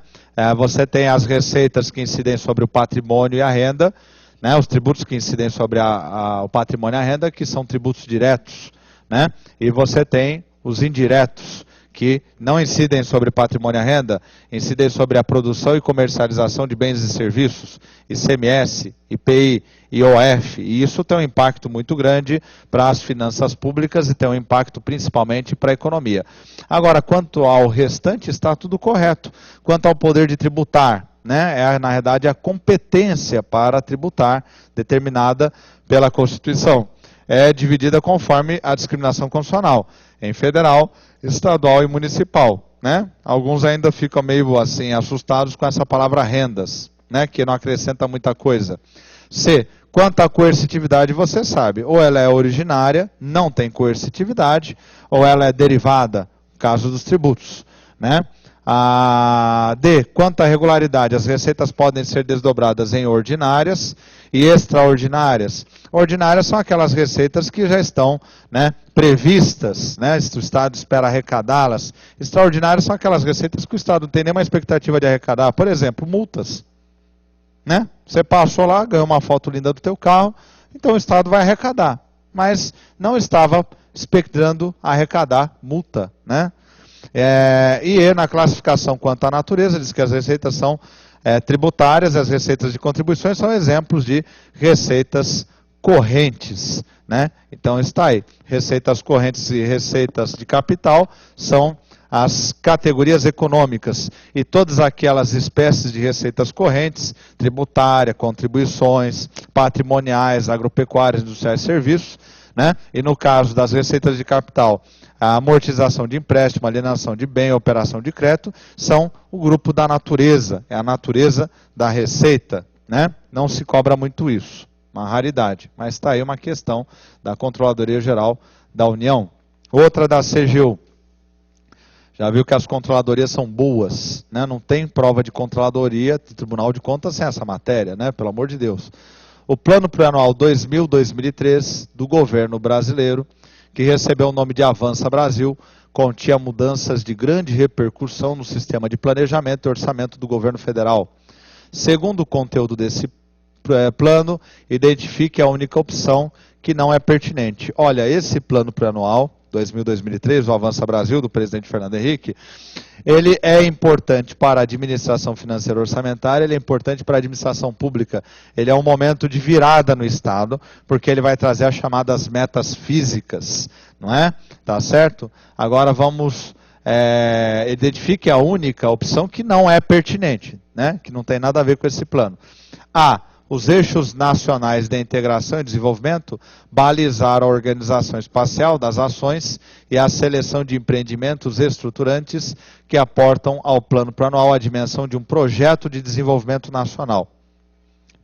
Você tem as receitas que incidem sobre o patrimônio e a renda, né? Os tributos que incidem sobre o patrimônio e a renda, que são tributos diretos, né? E você tem os indiretos, que não incidem sobre patrimônio e renda, incidem sobre a produção e comercialização de bens e serviços, ICMS, IPI, IOF, e isso tem um impacto muito grande para as finanças públicas e tem um impacto principalmente para a economia. Agora, quanto ao restante, está tudo correto. Quanto ao poder de tributar, né, na verdade, a competência para tributar, determinada pela Constituição, é dividida conforme a discriminação constitucional, em federal, estadual e municipal, né? Alguns ainda ficam meio assim assustados com essa palavra rendas, né, que não acrescenta muita coisa. C, quanto à coercitividade, você sabe, ou ela é originária, não tem coercitividade, ou ela é derivada, caso dos tributos, né? D, quanto à regularidade, as receitas podem ser desdobradas em ordinárias e extraordinárias. Ordinárias são aquelas receitas que já estão, né, previstas, né, se o Estado espera arrecadá-las. Extraordinárias são aquelas receitas que o Estado não tem nenhuma expectativa de arrecadar. Por exemplo, multas. Né? Você passou lá, ganhou uma foto linda do teu carro, então o Estado vai arrecadar. Mas não estava expectando arrecadar multa, né? E na classificação quanto à natureza, diz que as receitas são tributárias, as receitas de contribuições são exemplos de receitas correntes, né? Então está aí, receitas correntes e receitas de capital são as categorias econômicas e todas aquelas espécies de receitas correntes, tributária, contribuições, patrimoniais, agropecuárias, industriais e serviços, né? E no caso das receitas de capital, a amortização de empréstimo, alienação de bem, operação de crédito, são o grupo da natureza, é a natureza da receita, né? Não se cobra muito isso, uma raridade, mas está aí uma questão da Controladoria Geral da União. Outra da CGU. Já viu que as controladorias são boas, né? Não tem prova de controladoria de Tribunal de Contas sem essa matéria, né? Pelo amor de Deus. O Plano Plurianual 2000-2003 do governo brasileiro, que recebeu o nome de Avança Brasil, continha mudanças de grande repercussão no sistema de planejamento e orçamento do governo federal. Segundo o conteúdo desse plano, identifique a única opção que não é pertinente. Olha, esse plano plurianual 2000-2003, o Avança Brasil, do presidente Fernando Henrique, ele é importante para a administração financeira orçamentária, ele é importante para a administração pública. Ele é um momento de virada no Estado, porque ele vai trazer as chamadas metas físicas, não é? Tá certo? Agora vamos... identifique a única opção que não é pertinente, né? Que não tem nada a ver com esse plano. A. Os eixos nacionais de integração e desenvolvimento balizaram a organização espacial das ações e a seleção de empreendimentos estruturantes que aportam ao plano plurianual a dimensão de um projeto de desenvolvimento nacional.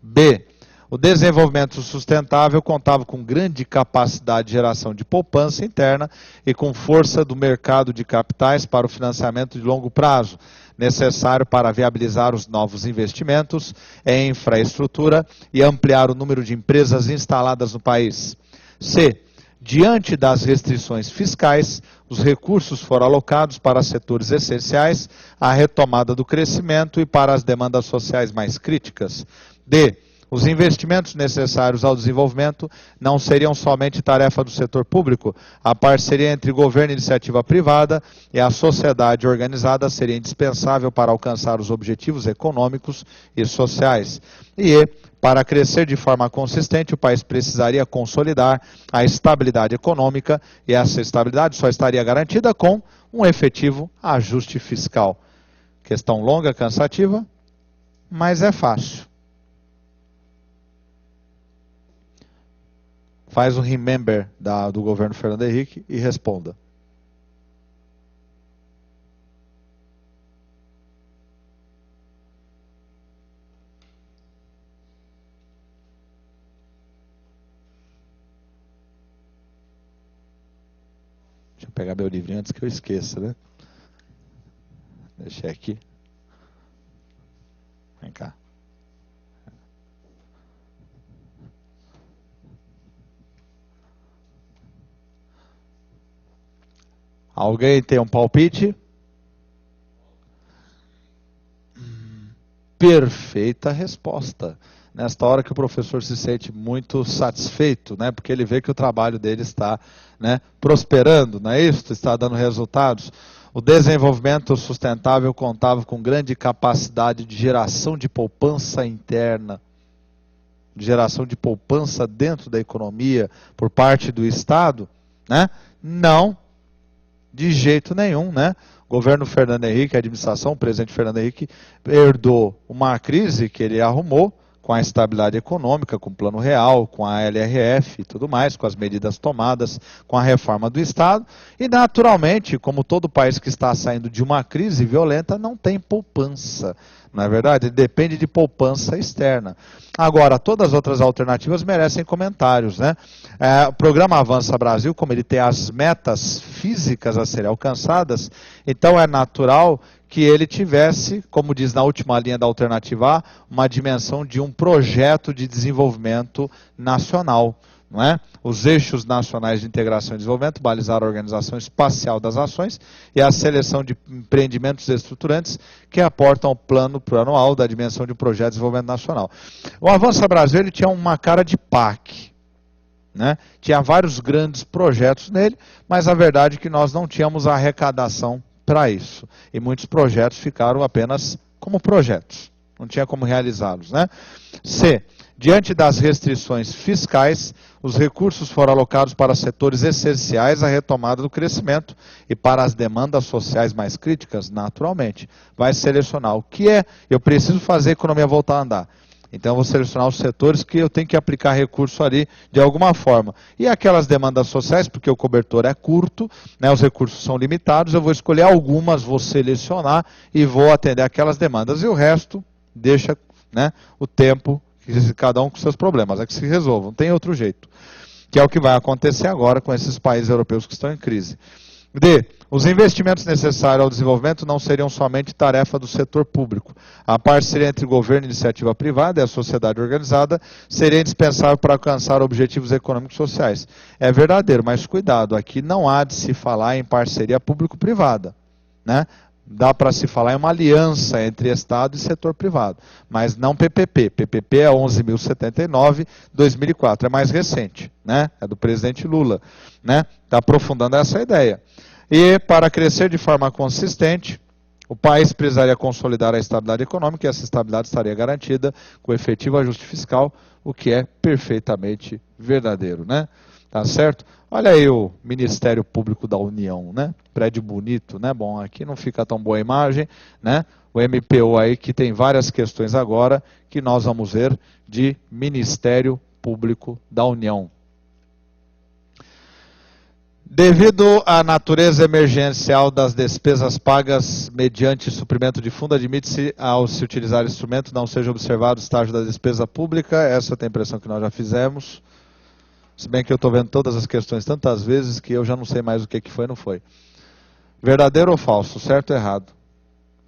B. O desenvolvimento sustentável contava com grande capacidade de geração de poupança interna e com força do mercado de capitais para o financiamento de longo prazo, necessário para viabilizar os novos investimentos em infraestrutura e ampliar o número de empresas instaladas no país. C. Diante das restrições fiscais, os recursos foram alocados para setores essenciais, a retomada do crescimento e para as demandas sociais mais críticas. D. Os investimentos necessários ao desenvolvimento não seriam somente tarefa do setor público, a parceria entre governo e iniciativa privada e a sociedade organizada seria indispensável para alcançar os objetivos econômicos e sociais. E, para crescer de forma consistente, o país precisaria consolidar a estabilidade econômica e essa estabilidade só estaria garantida com um efetivo ajuste fiscal. Questão longa, cansativa, mas é fácil. Faz um remember do governo Fernando Henrique e responda. pegar meu livrinho antes que eu esqueça, né? Deixei aqui. Vem cá. Alguém tem um palpite? Perfeita resposta. Nesta hora que o professor se sente muito satisfeito, né? Porque ele vê que o trabalho dele está, né, prosperando, não é isso? Está dando resultados. O desenvolvimento sustentável contava com grande capacidade de geração de poupança interna, de geração de poupança dentro da economia por parte do Estado, né? Não, de jeito nenhum, né? O governo Fernando Henrique, a administração, o presidente Fernando Henrique, herdou uma crise que ele arrumou com a estabilidade econômica, com o Plano Real, com a LRF e tudo mais, com as medidas tomadas, com a reforma do Estado. E, naturalmente, como todo país que está saindo de uma crise violenta, não tem poupança. Não é verdade? Ele depende de poupança externa. Agora, todas as outras alternativas merecem comentários, né? O programa Avança Brasil, como ele tem as metas físicas a serem alcançadas, então é natural que ele tivesse, como diz na última linha da alternativa A, uma dimensão de um projeto de desenvolvimento nacional. Não é? Os eixos nacionais de integração e desenvolvimento balizaram a organização espacial das ações e a seleção de empreendimentos estruturantes que aportam ao plano plurianual da dimensão de um projeto de desenvolvimento nacional. O Avança Brasil ele tinha uma cara de PAC. Né? Tinha vários grandes projetos nele, mas a verdade é que nós não tínhamos a arrecadação para isso. E muitos projetos ficaram apenas como projetos. Não tinha como realizá-los. Né? C. Diante das restrições fiscais, os recursos foram alocados para setores essenciais à retomada do crescimento e para as demandas sociais mais críticas, naturalmente. Vai selecionar o que é, eu preciso fazer a economia voltar a andar. Então eu vou selecionar os setores que eu tenho que aplicar recurso ali de alguma forma. E aquelas demandas sociais, porque o cobertor é curto, né, os recursos são limitados, eu vou escolher algumas, vou selecionar e vou atender aquelas demandas. E o resto, deixa, né, o tempo, cada um com seus problemas, é que se resolvam, não tem outro jeito. Que é o que vai acontecer agora com esses países europeus que estão em crise. D. Os investimentos necessários ao desenvolvimento não seriam somente tarefa do setor público. A parceria entre governo, iniciativa privada e a sociedade organizada seria indispensável para alcançar objetivos econômicos e sociais. É verdadeiro, mas cuidado, aqui não há de se falar em parceria público-privada, né? Dá para se falar em uma aliança entre Estado e setor privado, mas não PPP. PPP é 11.079, 2004, é mais recente, né? É do presidente Lula, né? Está aprofundando essa ideia. E para crescer de forma consistente, o país precisaria consolidar a estabilidade econômica e essa estabilidade estaria garantida com efetivo ajuste fiscal, o que é perfeitamente verdadeiro, né? Tá certo? Olha aí o Ministério Público da União, né? Prédio bonito, né? Bom, aqui não fica tão boa a imagem, né? O MPU aí que tem várias questões agora que nós vamos ver de Ministério Público da União. Devido à natureza emergencial das despesas pagas mediante suprimento de fundo, admite-se ao se utilizar instrumento não seja observado o estágio da despesa pública. Essa tem a impressão que nós já fizemos. Se bem que eu estou vendo todas as questões tantas vezes que eu já não sei mais o que foi ou não foi. Verdadeiro ou falso? Certo ou errado?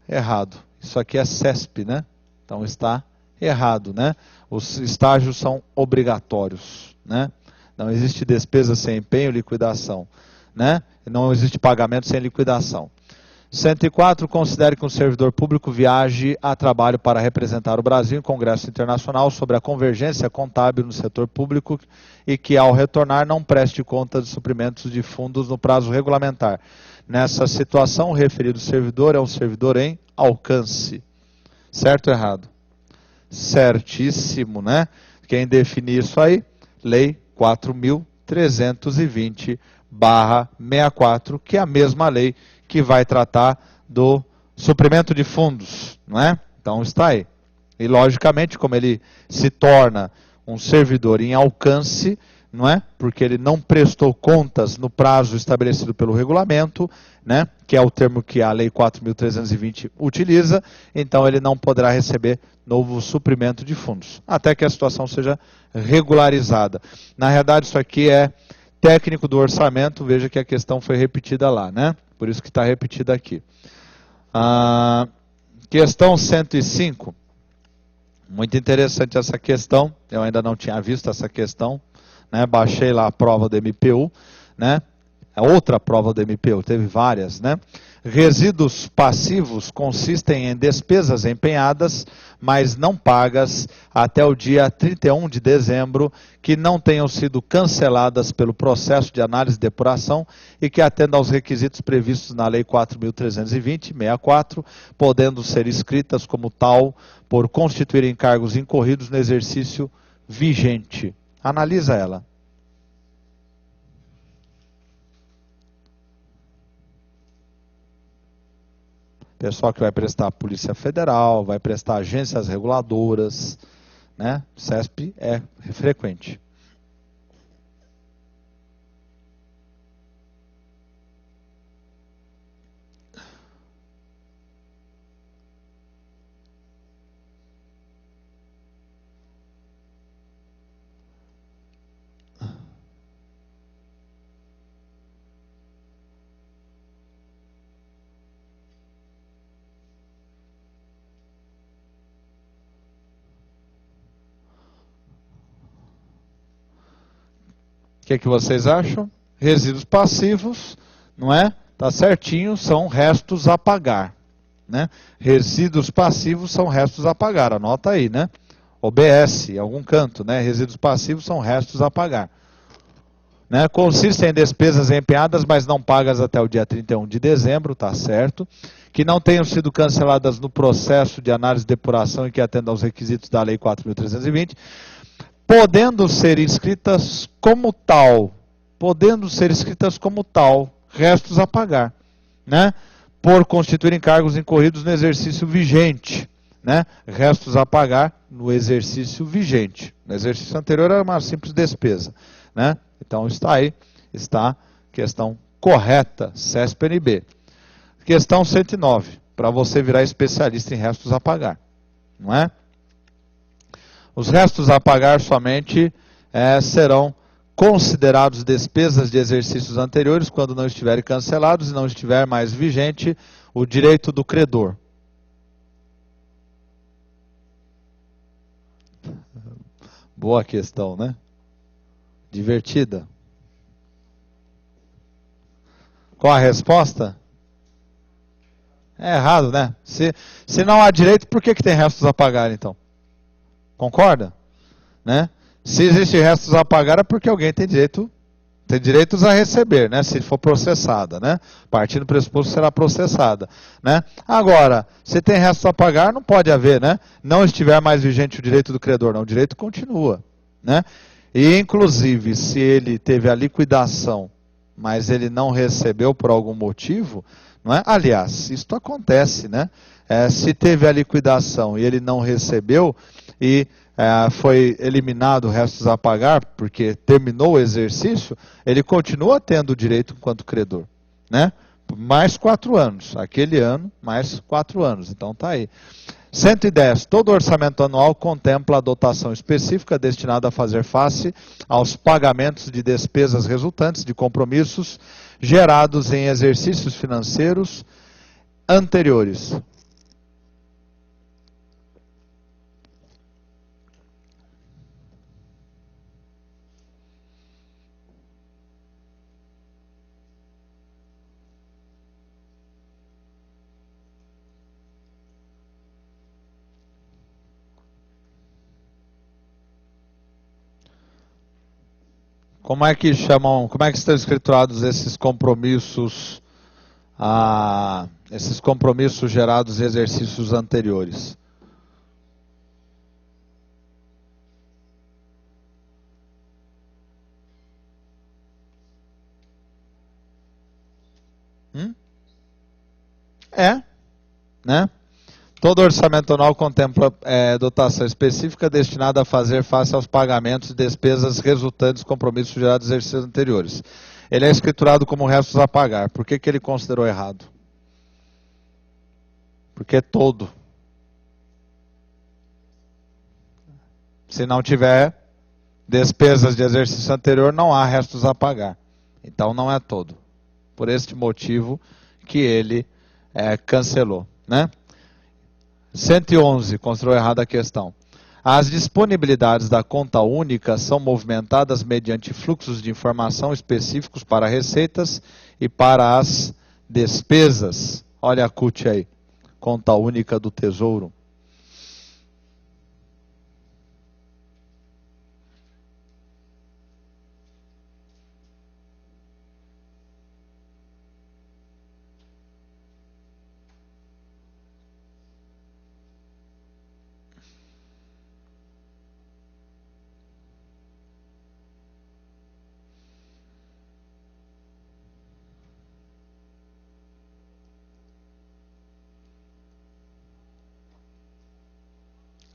Errado. Isso aqui é CESP, né? Então está errado, né? Os estágios são obrigatórios, né? Não existe despesa sem empenho, liquidação, né? Não existe pagamento sem liquidação. 104. Considere que um servidor público viaje a trabalho para representar o Brasil em congresso internacional sobre a convergência contábil no setor público e que, ao retornar, não preste conta de suprimentos de fundos no prazo regulamentar. Nessa situação, o referido servidor é um servidor em alcance. Certo ou errado? Certíssimo, né? Quem define isso aí? Lei 4.320/64, que é a mesma lei que vai tratar do suprimento de fundos, não é? Então está aí. E logicamente, como ele se torna um servidor em alcance, não é? Porque ele não prestou contas no prazo estabelecido pelo regulamento, né? Que é o termo que a lei 4.320 utiliza, então ele não poderá receber novo suprimento de fundos, até que a situação seja regularizada. Na realidade, isso aqui é técnico do orçamento, veja que a questão foi repetida lá, né? Por isso que está repetida aqui. Questão 105. Muito interessante essa questão. Eu ainda não tinha visto essa questão, né? Baixei lá a prova do MPU, né? A outra prova do MPU, teve várias, né? Resíduos passivos consistem em despesas empenhadas, mas não pagas até o dia 31 de dezembro, que não tenham sido canceladas pelo processo de análise e depuração e que atendam aos requisitos previstos na Lei 4.320/64, podendo ser inscritas como tal por constituírem cargos incorridos no exercício vigente. Analisa ela. Pessoal que vai prestar a Polícia Federal, vai prestar agências reguladoras, né? CESP é frequente. O que vocês acham? Resíduos passivos, não é? Tá certinho, são restos a pagar, né? Resíduos passivos são restos a pagar, anota aí, né? OBS, em algum canto, né? Resíduos passivos são restos a pagar. Né? Consistem em despesas empenhadas, mas não pagas até o dia 31 de dezembro, tá certo? Que não tenham sido canceladas no processo de análise e depuração e que atendam aos requisitos da Lei 4.320, podendo ser inscritas como tal, restos a pagar, né? Por constituírem cargos incorridos no exercício vigente, né? Restos a pagar no exercício vigente. No exercício anterior era uma simples despesa, né? Então está aí, está questão correta, CESP-NB. Questão 109, para você virar especialista em restos a pagar, não é? Os restos a pagar somente serão considerados despesas de exercícios anteriores quando não estiverem cancelados e não estiver mais vigente o direito do credor. Boa questão, né? Divertida. Qual a resposta? É errado, né? Se não há direito, por que tem restos a pagar, então? Concorda? Né? Se existe restos a pagar é porque alguém tem direitos a receber, né? Se for processada, né? Partindo do pressuposto que será processada, né? Agora, se tem restos a pagar, não pode haver, né? Não estiver mais vigente o direito do credor, não. O direito continua, né? E, inclusive, se ele teve a liquidação, mas ele não recebeu por algum motivo, não é? Aliás, isso acontece, né? Se teve a liquidação e ele não recebeu e foi eliminado restos a pagar, porque terminou o exercício, ele continua tendo o direito enquanto credor, né? Mais 4 anos, aquele ano, mais 4 anos, então tá aí. 110. Todo orçamento anual contempla a dotação específica destinada a fazer face aos pagamentos de despesas resultantes de compromissos gerados em exercícios financeiros anteriores. Como é que estão escriturados esses compromissos gerados em exercícios anteriores? Né? Todo orçamento anual contempla dotação específica destinada a fazer face aos pagamentos e despesas resultantes de compromissos gerados em exercícios anteriores. Ele é escriturado como restos a pagar. Por que ele considerou errado? Porque é todo. Se não tiver Despesas de exercício anterior não há restos a pagar. Então não é todo. Por este motivo que ele cancelou, né? 111, construiu errada a questão. As disponibilidades da conta única são movimentadas mediante fluxos de informação específicos para receitas e para as despesas. Olha a CUT aí, conta única do Tesouro.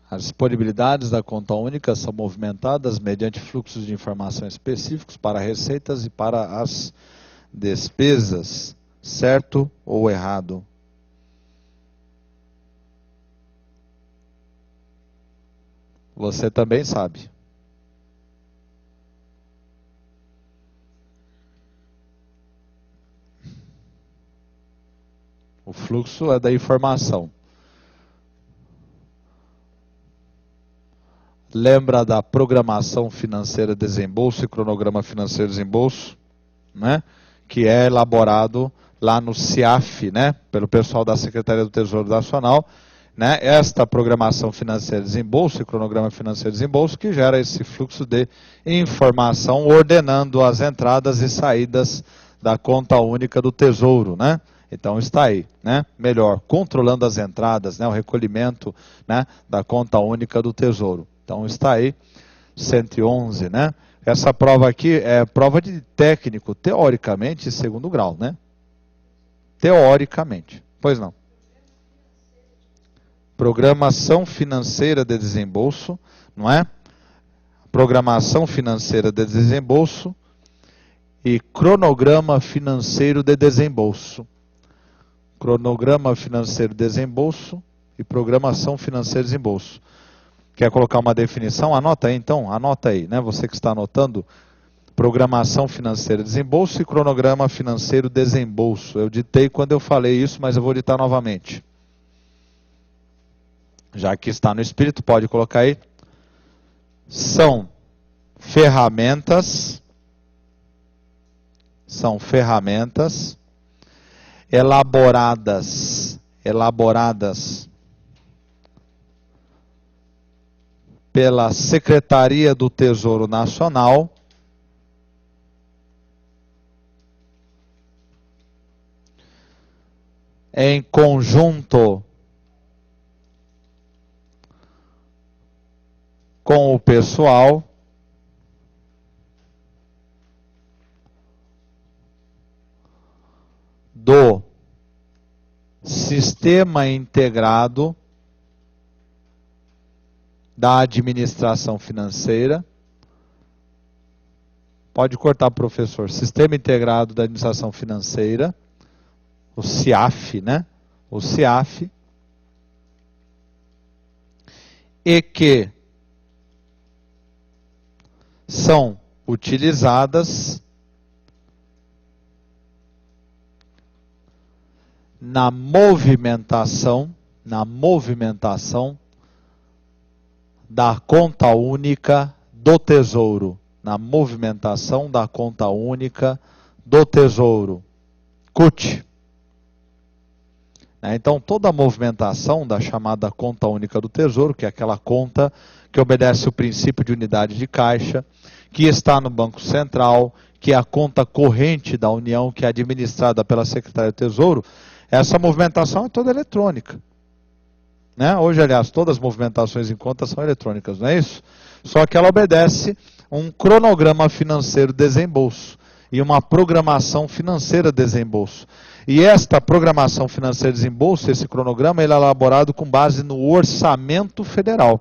As disponibilidades da conta única são movimentadas mediante fluxos de informação específicos para receitas e para as despesas. Certo ou errado? Você também sabe. O fluxo é da informação. Lembra da programação financeira de desembolso e cronograma financeiro de desembolso, né? Que é elaborado lá no CIAF, né? Pelo pessoal da Secretaria do Tesouro Nacional, né? Esta programação financeira de desembolso e cronograma financeiro de desembolso que gera esse fluxo de informação ordenando as entradas e saídas da conta única do Tesouro, né? Então está aí, né? Melhor, controlando as entradas, né? O recolhimento, né? Da conta única do Tesouro. Então está aí, 111, né? Essa prova aqui é prova de técnico, teoricamente, segundo grau, né? Teoricamente. Pois não. Programação financeira de desembolso, não é? Programação financeira de desembolso e cronograma financeiro de desembolso. Cronograma financeiro de desembolso e programação financeira de desembolso. Quer colocar uma definição? Anota aí então, anota aí, né? Você que está anotando, programação financeira de desembolso e cronograma financeiro de desembolso. Eu ditei quando eu falei isso, mas eu vou ditar novamente. Já que está no espírito, pode colocar aí. São ferramentas elaboradas pela Secretaria do Tesouro Nacional em conjunto com o pessoal do Sistema Integrado da Administração Financeira. Pode cortar, professor. Sistema Integrado da Administração Financeira, o CIAF, né? O CIAF. E que são utilizadas na movimentação da conta única do Tesouro. Na movimentação da conta única do Tesouro. CUT. Então, toda a movimentação da chamada conta única do Tesouro, que é aquela conta que obedece o princípio de unidade de caixa, que está no Banco Central, que é a conta corrente da União, que é administrada pela Secretaria do Tesouro, essa movimentação é toda eletrônica. Né? Hoje, aliás, todas as movimentações em conta são eletrônicas, não é isso? Só que ela obedece um cronograma financeiro de desembolso e uma programação financeira de desembolso. E esta programação financeira de desembolso, esse cronograma, ele é elaborado com base no orçamento federal.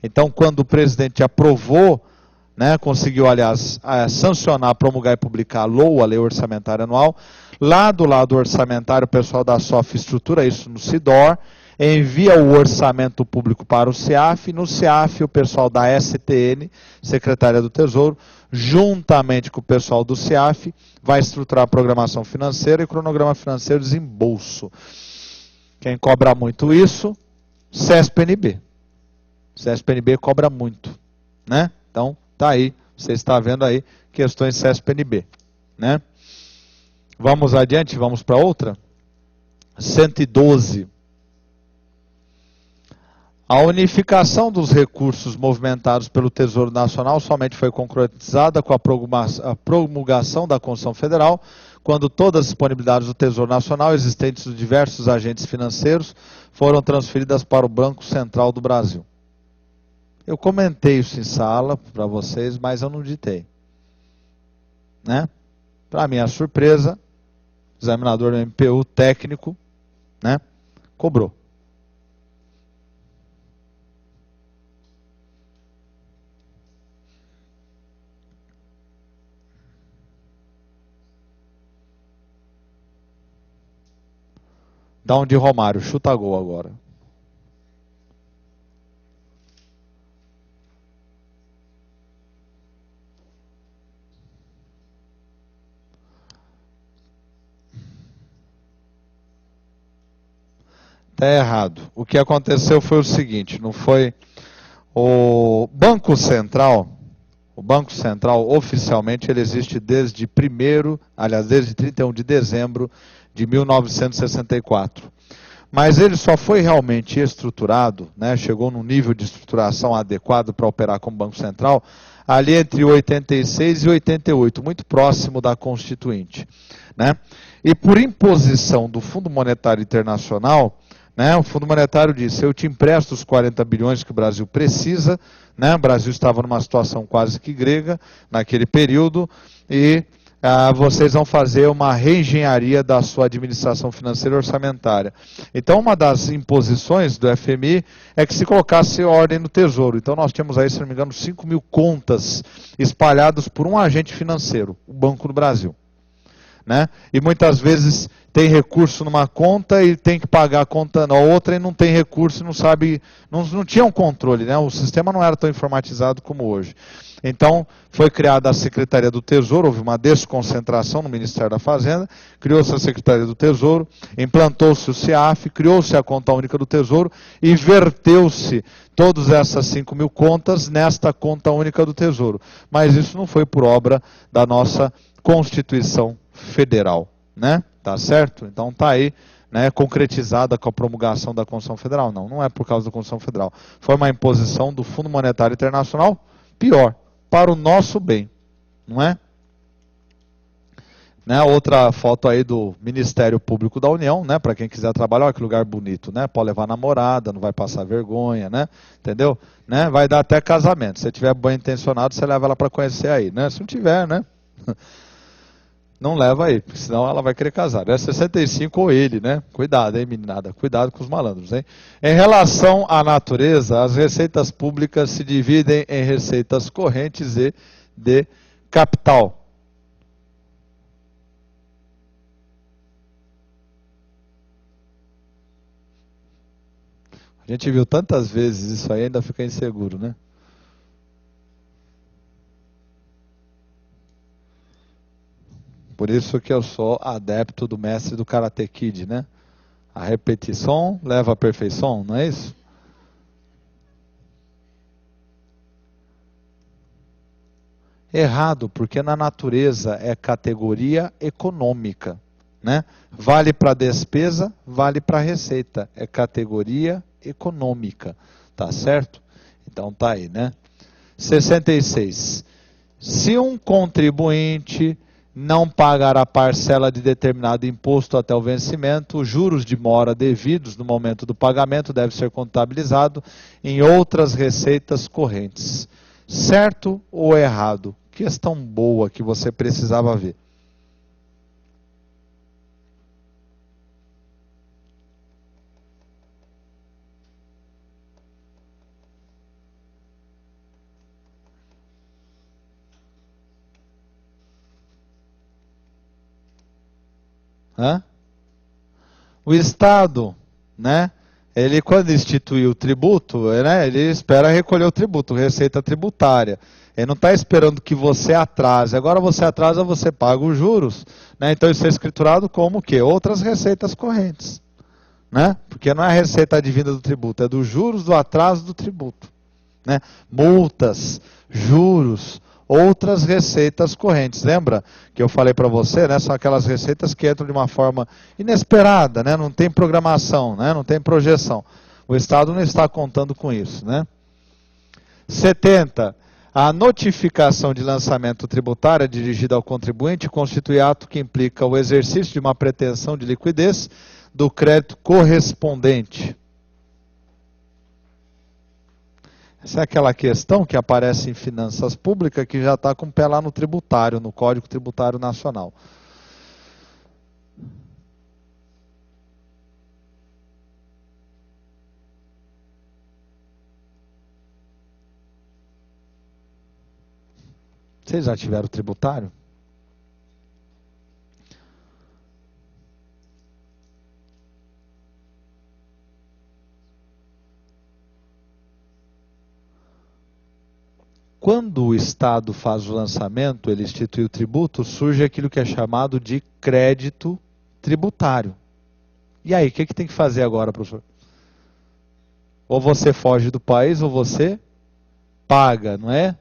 Então, quando o presidente aprovou, né, conseguiu, aliás, sancionar, promulgar e publicar a LOA, a Lei Orçamentária Anual, lá do lado orçamentário, o pessoal da SOF estrutura isso no CIDOR, envia o orçamento público para o SEAF, e no SEAF o pessoal da STN, Secretaria do Tesouro, juntamente com o pessoal do SEAF, vai estruturar a programação financeira e cronograma financeiro de desembolso. Quem cobra muito isso? CESP-NB. CESP-NB cobra muito, né? Então, tá aí, você está vendo aí questões CESP-NB, né? Vamos adiante, vamos para outra? 112. A unificação dos recursos movimentados pelo Tesouro Nacional somente foi concretizada com a promulgação da Constituição Federal, quando todas as disponibilidades do Tesouro Nacional existentes dos diversos agentes financeiros foram transferidas para o Banco Central do Brasil. Eu comentei isso em sala para vocês, mas eu não ditei, né? Para minha surpresa, o examinador do MPU técnico, né, cobrou. Dá um de Romário, chuta gol agora. Está errado. O que aconteceu foi o seguinte, não foi o Banco Central oficialmente ele existe desde desde 31 de dezembro de 1964. Mas ele só foi realmente estruturado, né, chegou num nível de estruturação adequado para operar como Banco Central, ali entre 86 e 88, muito próximo da Constituinte, né? E por imposição do Fundo Monetário Internacional, né, o Fundo Monetário disse, eu te empresto os 40 bilhões que o Brasil precisa, né, o Brasil estava numa situação quase que grega naquele período, e vocês vão fazer uma reengenharia da sua administração financeira e orçamentária. Então, uma das imposições do FMI é que se colocasse ordem no Tesouro. Então, nós tínhamos aí, se não me engano, 5 mil contas espalhadas por um agente financeiro, o Banco do Brasil, né? E muitas vezes tem recurso numa conta e tem que pagar a conta na outra e não tem recurso e não sabe, não tinha um controle, né? O sistema não era tão informatizado como hoje. Então, foi criada a Secretaria do Tesouro, houve uma desconcentração no Ministério da Fazenda, criou-se a Secretaria do Tesouro, implantou-se o CEAF, criou-se a Conta Única do Tesouro e verteu-se todas essas 5 mil contas nesta Conta Única do Tesouro. Mas isso não foi por obra da nossa Constituição Federal, né? Tá certo? Então tá aí, né, concretizada com a promulgação da Constituição Federal. Não é por causa da Constituição Federal. Foi uma imposição do Fundo Monetário Internacional, pior, para o nosso bem, não é? Né, outra foto aí do Ministério Público da União, né, para quem quiser trabalhar, olha que lugar bonito, né? Pode levar namorada, não vai passar vergonha, né? Entendeu? Né? Vai dar até casamento. Se tiver bem intencionado, você leva ela para conhecer aí, né? Se não tiver, né? Não leva aí, porque senão ela vai querer casar. É 65 ou ele, né? Cuidado, hein, meninada? Cuidado com os malandros, hein? Em relação à natureza, as receitas públicas se dividem em receitas correntes e de capital. A gente viu tantas vezes isso aí, ainda fica inseguro, né? Por isso que eu sou adepto do mestre do Karate Kid, né? A repetição leva à perfeição, não é isso? Errado, porque na natureza é categoria econômica, né? Vale para despesa, vale para receita, é categoria econômica, tá certo? Então tá aí, né? 66. Se um contribuinte não pagar a parcela de determinado imposto até o vencimento, os juros de mora devidos no momento do pagamento devem ser contabilizados em outras receitas correntes. Certo ou errado? Questão boa que você precisava ver. Hã? O Estado, né, ele quando instituiu o tributo, né, ele espera recolher o tributo, receita tributária. Ele não está esperando que você atrase. Agora você atrasa, você paga os juros. Né? Então isso é escriturado como o quê? Outras receitas correntes. Né? Porque não é a receita advinda do tributo, é dos juros do atraso do tributo. Né? Multas, juros, outras receitas correntes. Lembra que eu falei para você, né? São aquelas receitas que entram de uma forma inesperada, né? Não tem programação, né? Não tem projeção. O Estado não está contando com isso. Né? 70. A notificação de lançamento tributário dirigida ao contribuinte constitui ato que implica o exercício de uma pretensão de liquidez do crédito correspondente. Essa é aquela questão que aparece em finanças públicas que já está com o pé lá no tributário, no Código Tributário Nacional. Vocês já tiveram tributário? Quando o Estado faz o lançamento, ele institui o tributo, surge aquilo que é chamado de crédito tributário. E aí, o que tem que fazer agora, professor? Ou você foge do país, ou você paga, não é?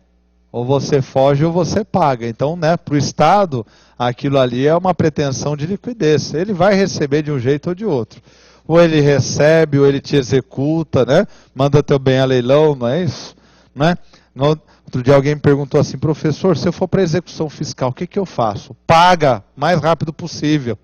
Ou você foge ou você paga. Então, né, para o Estado, aquilo ali é uma pretensão de liquidez. Ele vai receber de um jeito ou de outro. Ou ele recebe, ou ele te executa, né? Manda teu bem a leilão, não é isso? Né? Outro dia alguém me perguntou assim, professor, se eu for para execução fiscal, o que eu faço? Paga, mais rápido possível.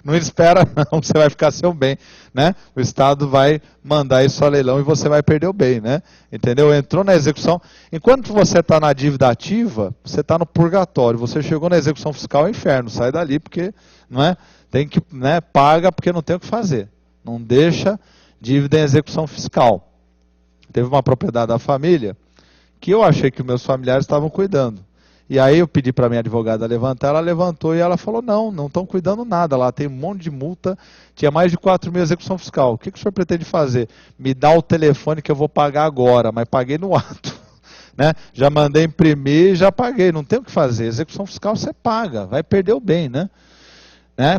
Não espera não, você vai ficar sem o bem, né? O Estado vai mandar isso a leilão e você vai perder o bem, né? Entendeu? Entrou na execução, enquanto você está na dívida ativa, você está no purgatório, você chegou na execução fiscal, é o inferno, sai dali porque, não é? Tem que, né, paga porque não tem o que fazer. Não deixa dívida em execução fiscal. Teve uma propriedade da família que eu achei que os meus familiares estavam cuidando. E aí eu pedi para minha advogada levantar, ela levantou e ela falou, não estão cuidando nada, lá tem um monte de multa, tinha mais de 4 mil execução fiscal. O que o senhor pretende fazer? Me dá o telefone que eu vou pagar agora, mas paguei no ato. Né? Já mandei imprimir, já paguei, não tem o que fazer. Execução fiscal você paga, vai perder o bem, né?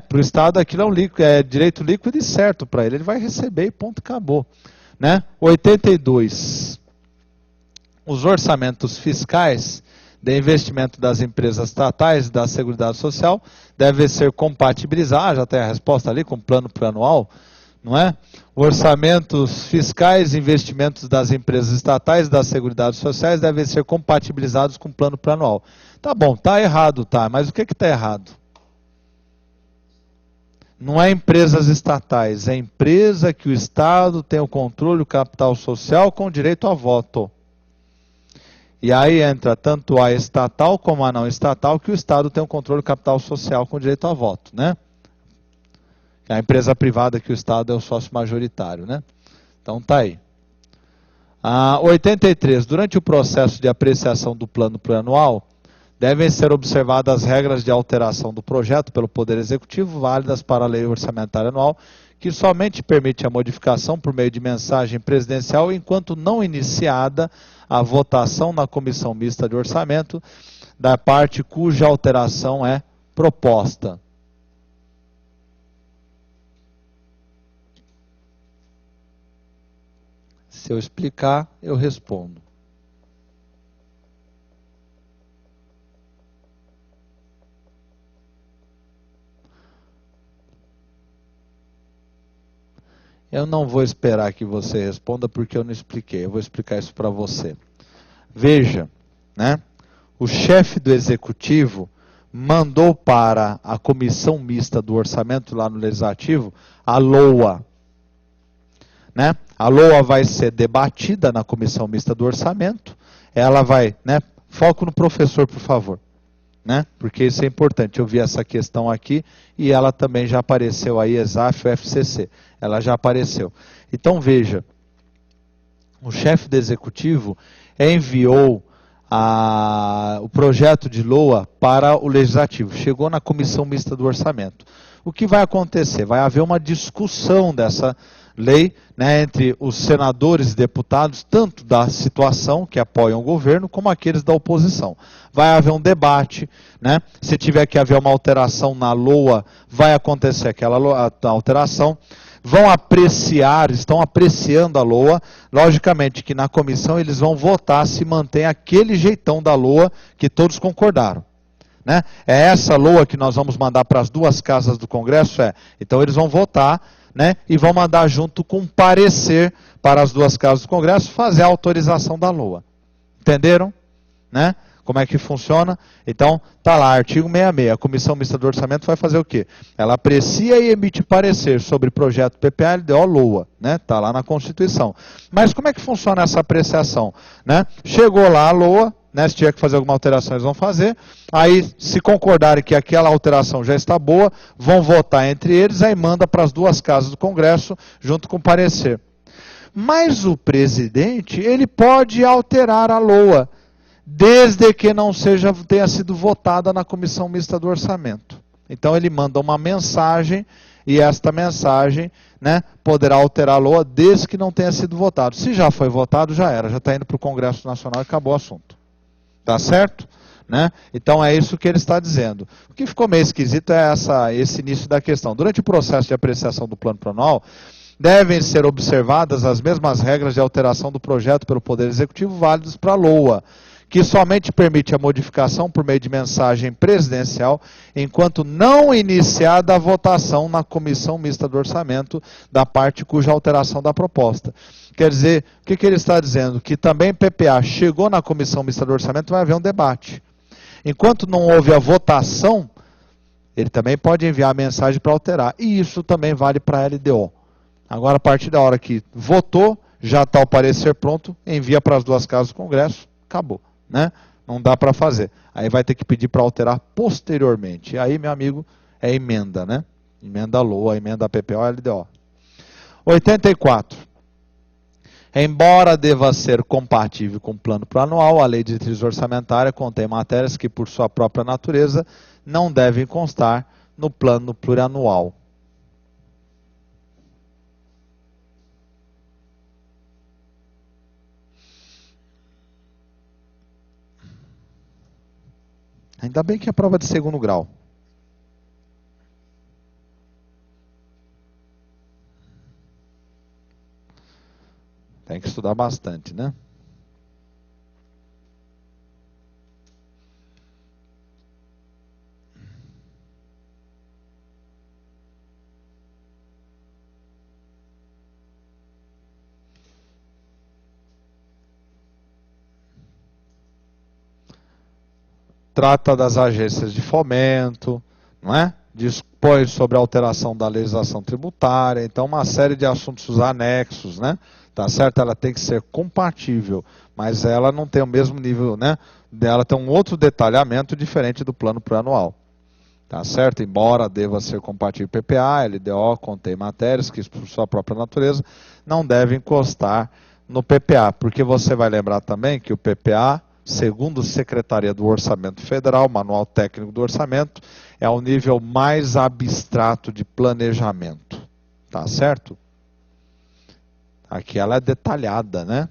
Para o Estado aquilo é direito líquido e certo para ele vai receber e ponto, acabou. Né? 82. Os orçamentos fiscais de investimento das empresas estatais e da Seguridade Social devem ser compatibilizados, já tem a resposta ali, com o plano plurianual, não é? Orçamentos fiscais e investimentos das empresas estatais e das Seguridades Sociais devem ser compatibilizados com o plano plurianual. Tá bom, tá errado, tá, mas o que está errado? Não é empresas estatais, é empresa que o Estado tem o controle do capital social com direito a voto. E aí entra tanto a estatal como a não estatal, que o Estado tem o controle do capital social com direito a voto, né? A empresa privada que o Estado é o sócio majoritário, né? Então tá aí. 83. Durante o processo de apreciação do plano plurianual, devem ser observadas as regras de alteração do projeto pelo Poder Executivo, válidas para a Lei Orçamentária Anual, que somente permite a modificação por meio de mensagem presidencial, enquanto não iniciada a votação na Comissão Mista de Orçamento, da parte cuja alteração é proposta. Se eu explicar, eu respondo. Eu não vou esperar que você responda porque eu não expliquei. Eu vou explicar isso para você. Veja, né? O chefe do executivo mandou para a comissão mista do orçamento lá no legislativo a LOA. Né? A LOA vai ser debatida na comissão mista do orçamento. Ela vai, né? Foco no professor, por favor. Né? Porque isso é importante. Eu vi essa questão aqui e ela também já apareceu aí, ESAF, FCC. Ela já apareceu. Então veja, o chefe do executivo enviou o projeto de LOA para o legislativo. Chegou na comissão mista do orçamento. O que vai acontecer? Vai haver uma discussão lei, né, entre os senadores e deputados, tanto da situação, que apoiam o governo, como aqueles da oposição. Vai haver um debate, né, se tiver que haver uma alteração na LOA, vai acontecer aquela alteração. Vão apreciar, estão apreciando a LOA. Logicamente que na comissão eles vão votar se mantém aquele jeitão da LOA que todos concordaram. Né? É essa LOA que nós vamos mandar para as duas casas do Congresso? Então eles vão votar, né, e vão mandar junto com um parecer para as duas casas do Congresso fazer a autorização da LOA. Entenderam? Né? Como é que funciona? Então, está lá, artigo 66. A Comissão Mista do Orçamento vai fazer o quê? Ela aprecia e emite parecer sobre projeto PPA, LDO, LOA. Está lá na Constituição. Mas como é que funciona essa apreciação? Né? Chegou lá a LOA, né, se tiver que fazer alguma alteração, eles vão fazer. Aí, se concordarem que aquela alteração já está boa, vão votar entre eles, aí manda para as duas casas do Congresso, junto com o parecer. Mas o presidente, ele pode alterar a LOA, desde que não tenha sido votada na Comissão Mista do Orçamento. Então ele manda uma mensagem, e esta mensagem, né, poderá alterar a LOA desde que não tenha sido votado. Se já foi votado, já era, já está indo para o Congresso Nacional e acabou o assunto. Tá certo? Né? Então é isso que ele está dizendo. O que ficou meio esquisito é esse início da questão. Durante o processo de apreciação do plano plurianual, devem ser observadas as mesmas regras de alteração do projeto pelo Poder Executivo válidas para a LOA, que somente permite a modificação por meio de mensagem presidencial, enquanto não iniciada a votação na Comissão Mista do Orçamento da parte cuja alteração da proposta. Quer dizer, o que ele está dizendo? Que também PPA chegou na Comissão Mista do Orçamento, vai haver um debate. Enquanto não houve a votação, ele também pode enviar a mensagem para alterar. E isso também vale para a LDO. Agora, a partir da hora que votou, já está o parecer pronto, envia para as duas casas do Congresso, acabou. Né? Não dá para fazer. Aí vai ter que pedir para alterar posteriormente. E aí, meu amigo, é emenda, né? Emenda LOA, emenda PPO, LDO. 84. Embora deva ser compatível com o plano plurianual, a lei de diretriz orçamentária contém matérias que, por sua própria natureza, não devem constar no plano plurianual. Ainda bem que é prova de segundo grau. Tem que estudar bastante, né? Trata das agências de fomento, não é? Dispõe sobre a alteração da legislação tributária, então uma série de assuntos anexos, né? Tá certo? Ela tem que ser compatível, mas ela não tem o mesmo nível, né? Ela tem um outro detalhamento diferente do plano plurianual. Tá certo? Embora deva ser compatível PPA, LDO contém matérias que, por sua própria natureza, não devem encostar no PPA, porque você vai lembrar também que o PPA, segundo a Secretaria do Orçamento Federal, Manual Técnico do Orçamento, é o nível mais abstrato de planejamento. Tá certo? Aqui ela é detalhada, né?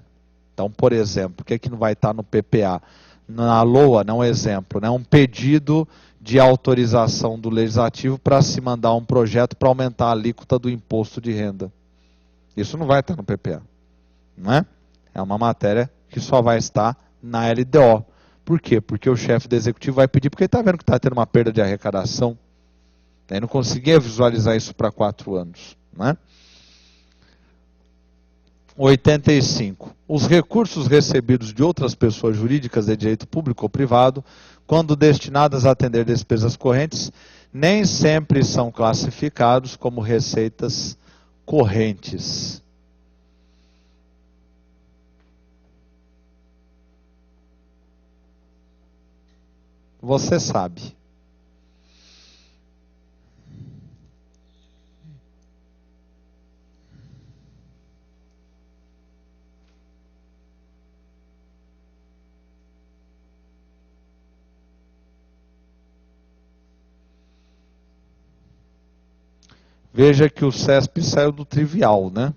Então, por exemplo, o que é que não vai estar no PPA? Na LOA, não é um exemplo, né? Um pedido de autorização do Legislativo para se mandar um projeto para aumentar a alíquota do imposto de renda. Isso não vai estar no PPA. Não é? É uma matéria que só vai estar na LDO. Por quê? Porque o chefe do executivo vai pedir, porque ele está vendo que está tendo uma perda de arrecadação. Ele não conseguia visualizar isso para 4 anos. Não é? 85. Os recursos recebidos de outras pessoas jurídicas de direito público ou privado, quando destinadas a atender despesas correntes, nem sempre são classificados como receitas correntes. Você sabe. Veja que o CESP saiu do trivial, né?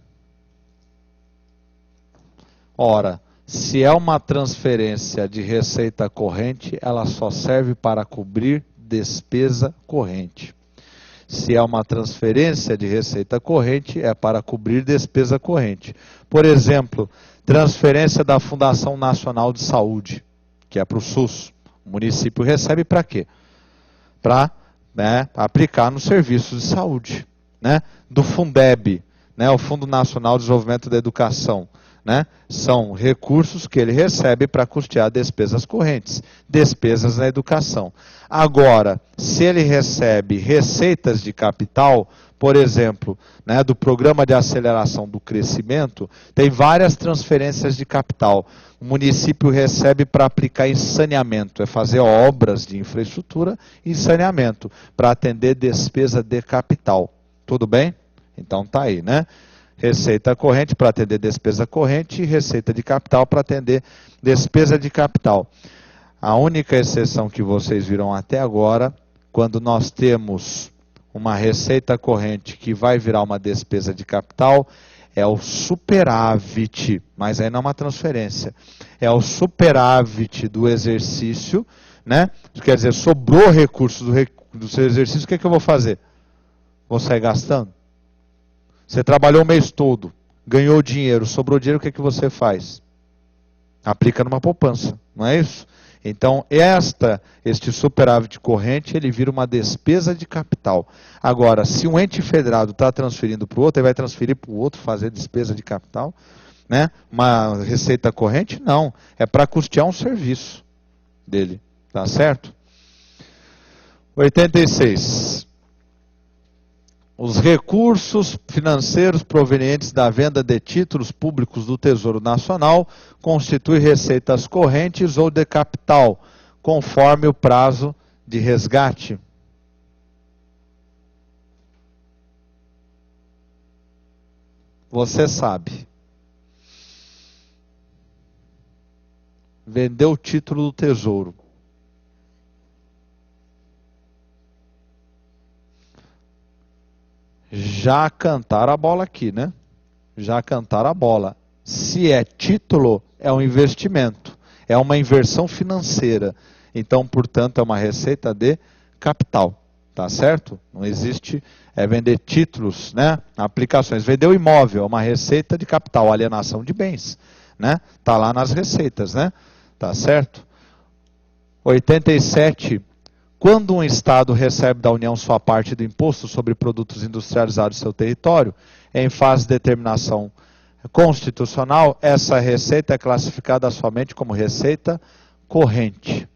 Ora, se é uma transferência de receita corrente, ela só serve para cobrir despesa corrente. Se é uma transferência de receita corrente, é para cobrir despesa corrente. Por exemplo, transferência da Fundação Nacional de Saúde, que é para o SUS. O município recebe para quê? Para aplicar nos serviços de saúde. Né? Do Fundeb, né? O Fundo Nacional de Desenvolvimento da Educação. Né? São recursos que ele recebe para custear despesas correntes, despesas na educação. Agora, se ele recebe receitas de capital, por exemplo, né, do Programa de Aceleração do Crescimento, tem várias transferências de capital. O município recebe para aplicar em saneamento, é fazer obras de infraestrutura e saneamento, para atender despesa de capital. Tudo bem? Então tá aí, né? Receita corrente para atender despesa corrente e receita de capital para atender despesa de capital. A única exceção que vocês viram até agora, quando nós temos uma receita corrente que vai virar uma despesa de capital, é o superávit, mas aí não é uma transferência, é o superávit do exercício, né? Quer dizer, sobrou recurso do seu exercício, o que eu vou fazer? Vou sair gastando? Você trabalhou o mês todo, ganhou dinheiro, sobrou dinheiro, o que você faz? Aplica numa poupança, não é isso? Então, este superávit corrente, ele vira uma despesa de capital. Agora, se um ente federado está transferindo para o outro, ele vai transferir para o outro fazer despesa de capital? Né? Uma receita corrente? Não. É para custear um serviço dele. Tá certo? 86. Os recursos financeiros provenientes da venda de títulos públicos do Tesouro Nacional constituem receitas correntes ou de capital, conforme o prazo de resgate. Você sabe. Vendeu o título do Tesouro. Já cantaram a bola aqui, né? Já cantaram a bola. Se é título, é um investimento. É uma inversão financeira. Então, portanto, é uma receita de capital. Tá certo? Não existe vender títulos, né? Aplicações. Vendeu imóvel, é uma receita de capital, alienação de bens. Né? Tá lá nas receitas, né? Tá certo? 87. Quando um Estado recebe da União sua parte do imposto sobre produtos industrializados do seu território, em fase de determinação constitucional, essa receita é classificada somente como receita corrente.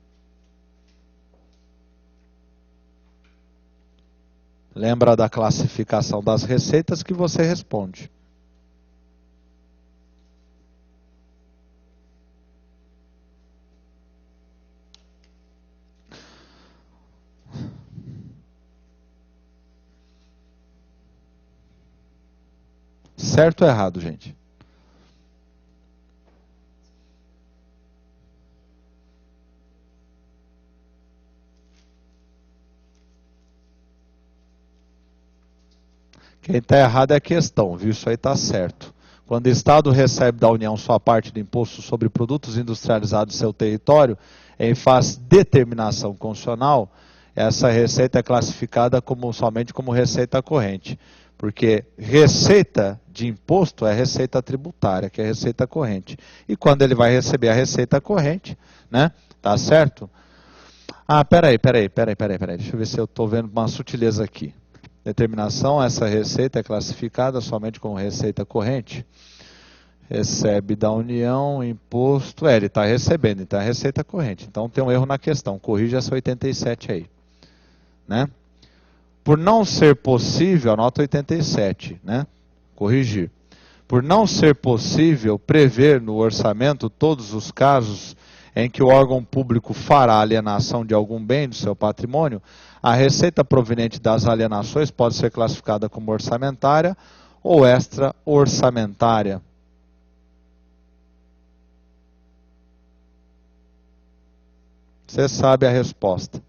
Lembra da classificação das receitas que você responde. Certo ou errado, gente? Quem está errado é a questão, viu? Isso aí está certo. Quando o Estado recebe da União sua parte do imposto sobre produtos industrializados do seu território, em fase de determinação constitucional, essa receita é classificada somente como receita corrente. Porque receita de imposto é receita tributária, que é receita corrente. E quando ele vai receber a receita corrente, né? Tá certo? Ah, peraí. Deixa eu ver se eu estou vendo uma sutileza aqui. Determinação, essa receita é classificada somente como receita corrente. Recebe da União, imposto. Ele está recebendo, então é receita corrente. Então tem um erro na questão. Corrija essa 87 aí. Né? Por não ser possível, anota 87, né? Corrigir. Por não ser possível prever no orçamento todos os casos em que o órgão público fará alienação de algum bem do seu patrimônio, a receita proveniente das alienações pode ser classificada como orçamentária ou extra-orçamentária. Você sabe a resposta.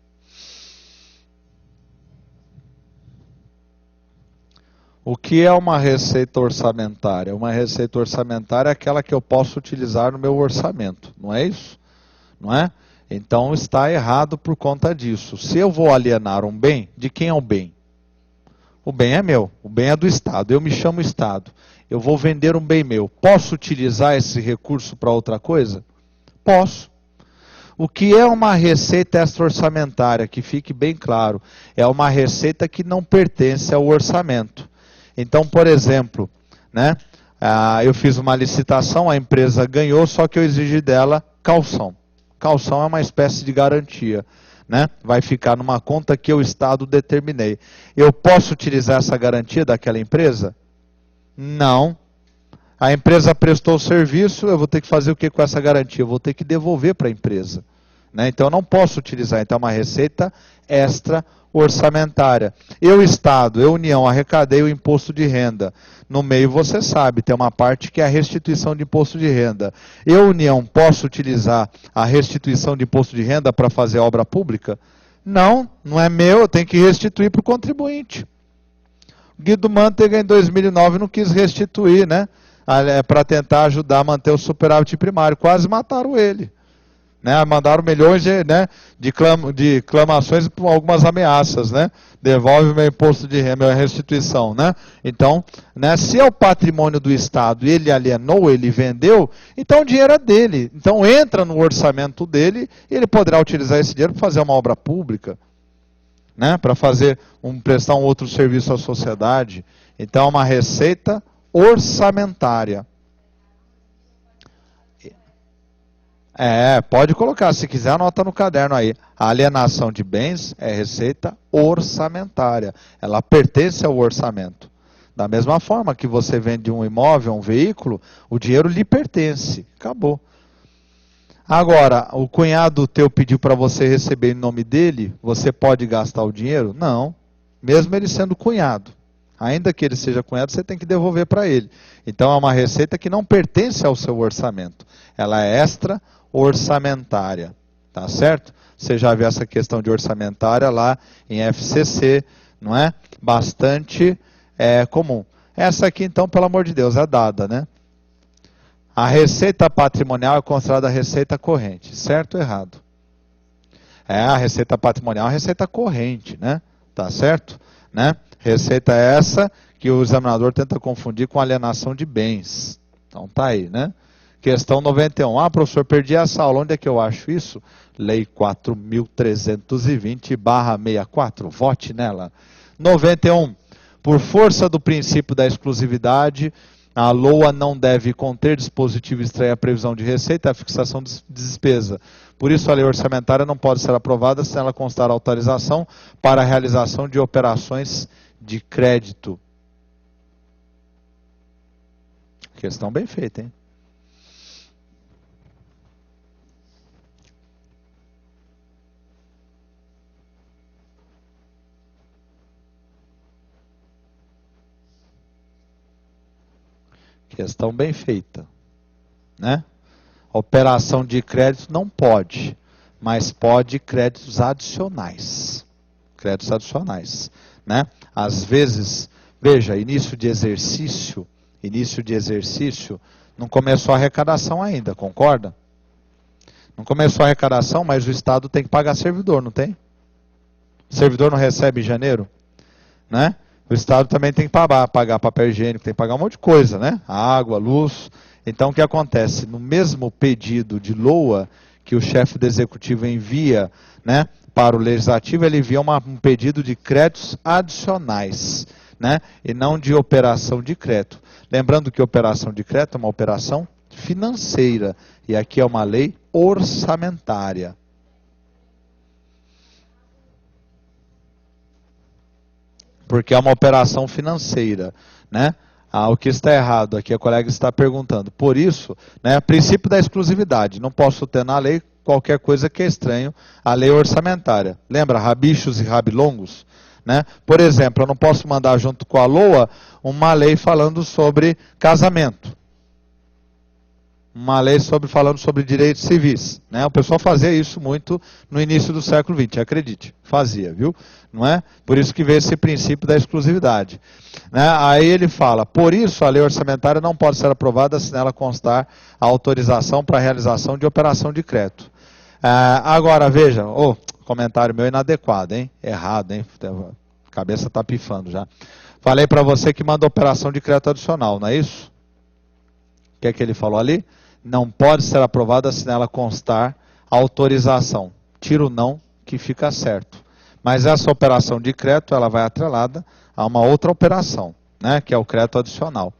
O que é uma receita orçamentária? Uma receita orçamentária é aquela que eu posso utilizar no meu orçamento, não é isso? Não é? Então está errado por conta disso. Se eu vou alienar um bem, de quem é o bem? O bem é meu, o bem é do Estado, eu me chamo Estado. Eu vou vender um bem meu. Posso utilizar esse recurso para outra coisa? Posso. O que é uma receita extra-orçamentária? Que fique bem claro, é uma receita que não pertence ao orçamento. Então, por exemplo, né, eu fiz uma licitação, a empresa ganhou, só que eu exigi dela calção. Calção é uma espécie de garantia, né? Vai ficar numa conta que eu, Estado, determinei. Eu posso utilizar essa garantia daquela empresa? Não. A empresa prestou o serviço, eu vou ter que fazer o que com essa garantia? Eu vou ter que devolver para a empresa. Né? Então eu não posso utilizar. Então é uma receita extra orçamentária. Eu, Estado, eu, União, arrecadei o imposto de renda. No meio, você sabe, tem uma parte que é a restituição de imposto de renda. Eu, União, posso utilizar a restituição de imposto de renda para fazer obra pública? Não, não é meu, eu tenho que restituir para o contribuinte. Guido Mantega, em 2009, não quis restituir, né? Para tentar ajudar a manter o superávit primário. Quase mataram ele. Né? Mandaram milhões de clamações por algumas ameaças. Né? Devolve meu imposto de renda, minha restituição. Né? Então, né, se é o patrimônio do Estado e ele alienou, ele vendeu, então o dinheiro é dele. Então entra no orçamento dele e ele poderá utilizar esse dinheiro para fazer uma obra pública. Né? Para prestar um outro serviço à sociedade. Então é uma receita orçamentária. Pode colocar, se quiser anota no caderno aí. A alienação de bens é receita orçamentária. Ela pertence ao orçamento. Da mesma forma que você vende um imóvel, um veículo, o dinheiro lhe pertence. Acabou. Agora, o cunhado teu pediu para você receber em nome dele, você pode gastar o dinheiro? Não. Mesmo ele sendo cunhado. Ainda que ele seja cunhado, você tem que devolver para ele. Então é uma receita que não pertence ao seu orçamento. Ela é extra orçamentária. Tá certo? Você já viu essa questão de orçamentária lá em FCC, não é? Bastante comum. Essa aqui, então, pelo amor de Deus, é dada, né? A receita patrimonial é considerada receita corrente. Certo ou errado? A receita patrimonial é a receita corrente, né? Tá certo? Né? Receita essa que o examinador tenta confundir com alienação de bens. Então tá aí, né? Questão 91. Ah, professor, perdi essa aula. Onde é que eu acho isso? Lei 4.320/64. Vote nela. 91. Por força do princípio da exclusividade, a LOA não deve conter dispositivo extrair a previsão de receita e a fixação de despesa. Por isso, a lei orçamentária não pode ser aprovada sem ela constar autorização para a realização de operações de crédito. Questão bem feita, hein? Questão bem feita, né? Operação de crédito não pode, mas pode créditos adicionais. Créditos adicionais, né? Às vezes, veja, início de exercício, não começou a arrecadação ainda, concorda? Não começou a arrecadação, mas o Estado tem que pagar servidor, não tem? O servidor não recebe em janeiro, né? O Estado também tem que pagar papel higiênico, tem que pagar um monte de coisa, né? Água, luz. Então o que acontece? No mesmo pedido de LOA que o chefe do executivo envia, né, para o legislativo, ele envia um pedido de créditos adicionais, né? E não de operação de crédito. Lembrando que operação de crédito é uma operação financeira. E aqui é uma lei orçamentária. Porque é uma operação financeira, né? O que está errado aqui, a colega está perguntando. Por isso, né, princípio da exclusividade. Não posso ter na lei qualquer coisa que é estranho à lei orçamentária. Lembra, rabichos e rabilongos? Né? Por exemplo, eu não posso mandar junto com a LOA uma lei falando sobre casamento. Uma lei falando sobre direitos civis, né? O pessoal fazia isso muito no início do século XX, acredite, fazia, viu? Não é? Por isso que veio esse princípio da exclusividade. Né? Aí ele fala, por isso a lei orçamentária não pode ser aprovada se nela constar a autorização para a realização de operação de crédito. Agora, veja, comentário meu inadequado, hein? Errado, hein? A cabeça está pifando já. Falei para você que manda operação de crédito adicional, não é isso? O que é que ele falou ali? Não pode ser aprovada se nela constar autorização. Tira o não, que fica certo. Mas essa operação de crédito, ela vai atrelada a uma outra operação, né, que é o crédito adicional.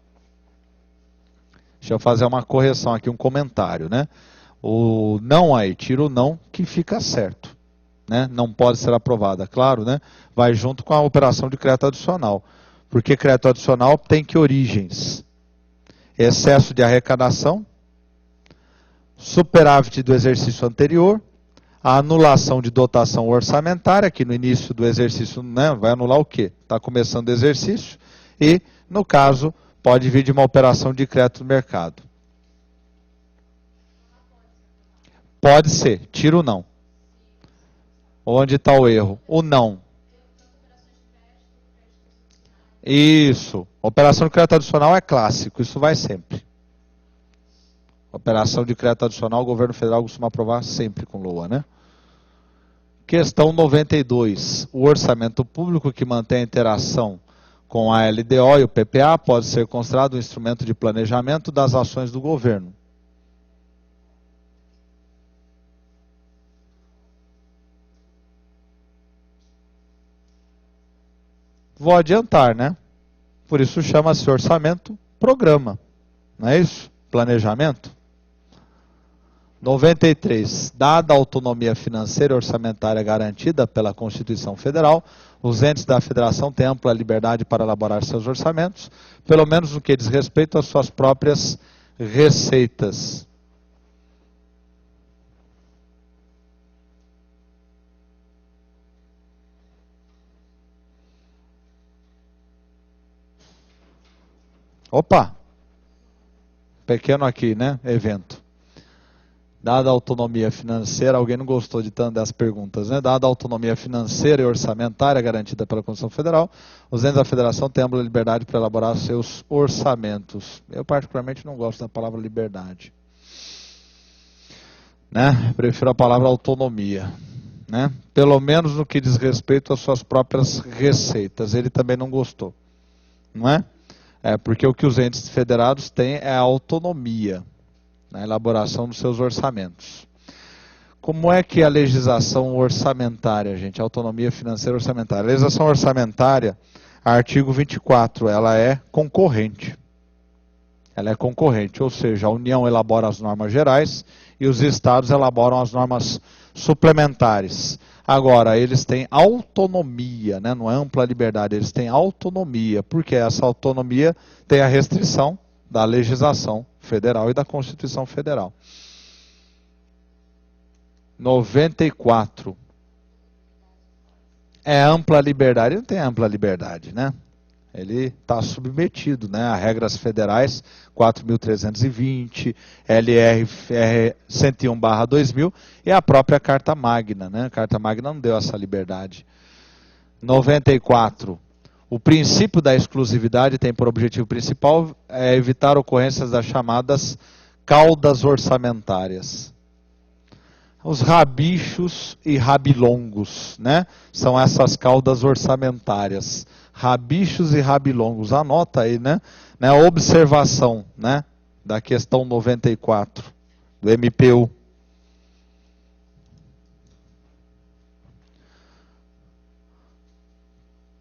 Deixa eu fazer uma correção aqui, um comentário, né? O não aí, tira o não, que fica certo. Né? Não pode ser aprovada, claro, né? Vai junto com a operação de crédito adicional. Porque crédito adicional tem que origens? Excesso de arrecadação, superávit do exercício anterior, a anulação de dotação orçamentária, que no início do exercício, né, vai anular o quê? Está começando o exercício, e, no caso, pode vir de uma operação de crédito no mercado. Pode ser, tira o não. Onde está o erro? O não. Isso. Operação de crédito adicional é clássico, isso vai sempre. Operação de crédito adicional, o governo federal costuma aprovar sempre com LOA, né? Questão 92. O orçamento público que mantém a interação com a LDO e o PPA pode ser considerado um instrumento de planejamento das ações do governo. Vou adiantar, né? Por isso chama-se orçamento programa. Não é isso? Planejamento. 93. Dada a autonomia financeira e orçamentária garantida pela Constituição Federal, os entes da Federação têm ampla liberdade para elaborar seus orçamentos, pelo menos no que diz respeito às suas próprias receitas. Opa! Pequeno aqui, né? Evento. Dada a autonomia financeira, alguém não gostou de tanto das perguntas, né? Dada a autonomia financeira e orçamentária garantida pela Constituição Federal, os entes da Federação têm ampla liberdade para elaborar seus orçamentos. Eu particularmente não gosto da palavra liberdade. Né? Prefiro a palavra autonomia. Né? Pelo menos no que diz respeito às suas próprias receitas. Ele também não gostou. Não é? Porque o que os entes federados têm é a autonomia na elaboração dos seus orçamentos. Como é que a legislação orçamentária, gente, autonomia financeira orçamentária? A legislação orçamentária, artigo 24, ela é concorrente. Ela é concorrente, ou seja, a União elabora as normas gerais e os estados elaboram as normas suplementares. Agora, eles têm autonomia, né? Não é ampla liberdade, eles têm autonomia, porque essa autonomia tem a restrição da legislação federal e da Constituição Federal. 94. É ampla liberdade? Ele não tem ampla liberdade, né? Ele está submetido, né, a regras federais 4.320, LR 101/2000 e a própria Carta Magna, né? A Carta Magna não deu essa liberdade. 94. O princípio da exclusividade tem por objetivo principal evitar ocorrências das chamadas caudas orçamentárias. Os rabichos e rabilongos, né? São essas caudas orçamentárias. Rabichos e rabilongos. Anota aí, né? A observação, né? Da questão 94 do MPU.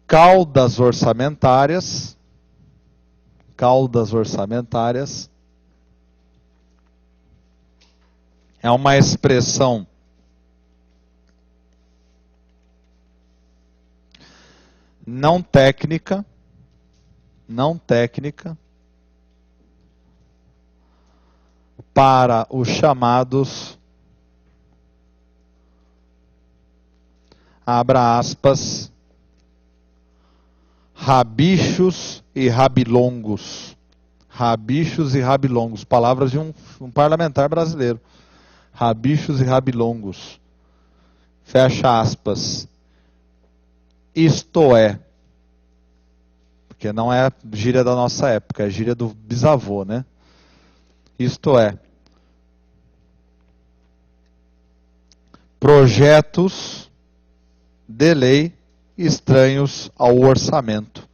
Caudas orçamentárias. Caudas orçamentárias. É uma expressão não técnica para os chamados, abra aspas, rabichos e rabilongos. Rabichos e rabilongos. Palavras de um parlamentar brasileiro. Rabichos e rabilongos. Fecha aspas. Isto é. Porque não é gíria da nossa época, é gíria do bisavô, né? Isto é. Projetos de lei estranhos ao orçamento.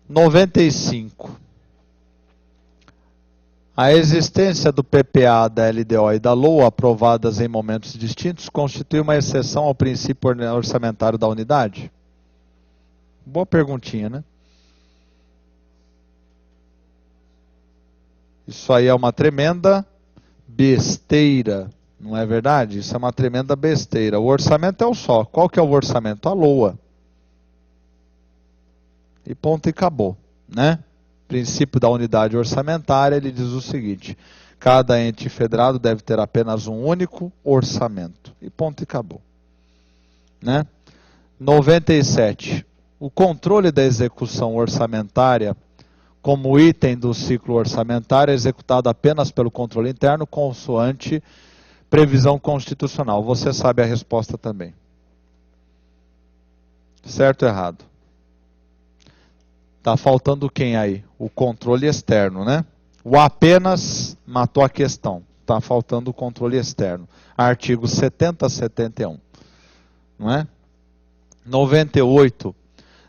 Noventa e cinco. A existência do PPA, da LDO e da LOA aprovadas em momentos distintos constitui uma exceção ao princípio orçamentário da unidade? Boa perguntinha, né? Isso aí é uma tremenda besteira, não é verdade? Isso é uma tremenda besteira. O orçamento é o só. Qual que é o orçamento? A LOA. E ponto e acabou, né? Princípio da unidade orçamentária, ele diz o seguinte: cada ente federado deve ter apenas um único orçamento. E ponto e acabou, né? 97. O controle da execução orçamentária como item do ciclo orçamentário é executado apenas pelo controle interno, consoante previsão constitucional. Você sabe a resposta também. Certo ou errado? Está faltando quem aí? O controle externo, né? O apenas matou a questão. Está faltando o controle externo. Artigo 70 a 71. Não é? 98.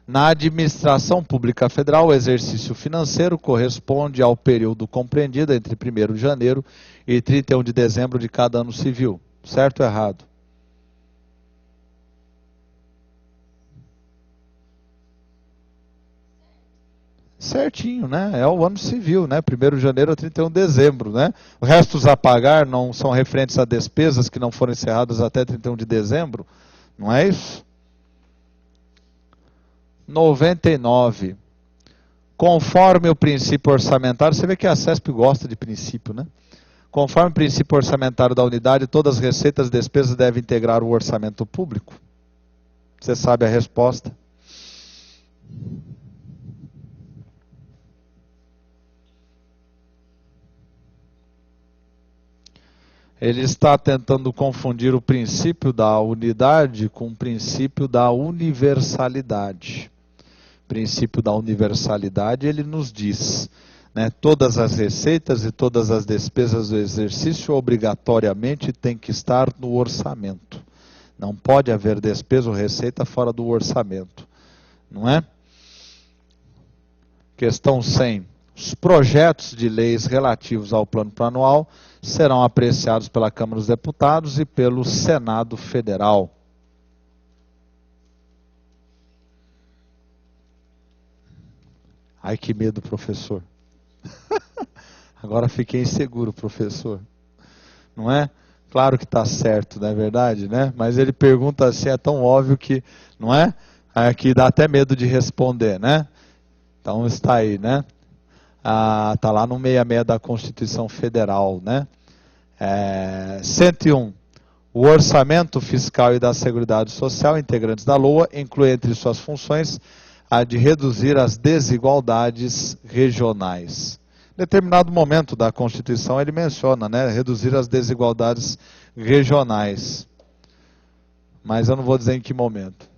Na administração pública federal, o exercício financeiro corresponde ao período compreendido entre 1º de janeiro e 31 de dezembro de cada ano civil. Certo ou errado? Certinho, né? É o ano civil, né? 1º de janeiro a 31 de dezembro, né? Os restos a pagar não são referentes a despesas que não foram encerradas até 31 de dezembro, não é isso? 99. Conforme o princípio orçamentário, você vê que a CESP gosta de princípio, né? Conforme o princípio orçamentário da unidade, todas as receitas e despesas devem integrar o orçamento público. Você sabe a resposta? Ele está tentando confundir o princípio da unidade com o princípio da universalidade. O princípio da universalidade, ele nos diz, né, todas as receitas e todas as despesas do exercício obrigatoriamente têm que estar no orçamento. Não pode haver despesa ou receita fora do orçamento, não é? Questão 100. Os projetos de leis relativos ao plano plurianual serão apreciados pela Câmara dos Deputados e pelo Senado Federal. Ai, que medo, professor. Agora fiquei inseguro, professor. Não é? Claro que está certo, não é verdade, né? Mas ele pergunta assim, é tão óbvio que, não é? Que dá até medo de responder, né? Então está aí, né? Está lá no 66 da Constituição Federal, né? 101. O orçamento fiscal e da Seguridade Social, integrantes da LOA, inclui entre suas funções a de reduzir as desigualdades regionais. Em determinado momento da Constituição ele menciona, né? Reduzir as desigualdades regionais. Mas eu não vou dizer em que momento.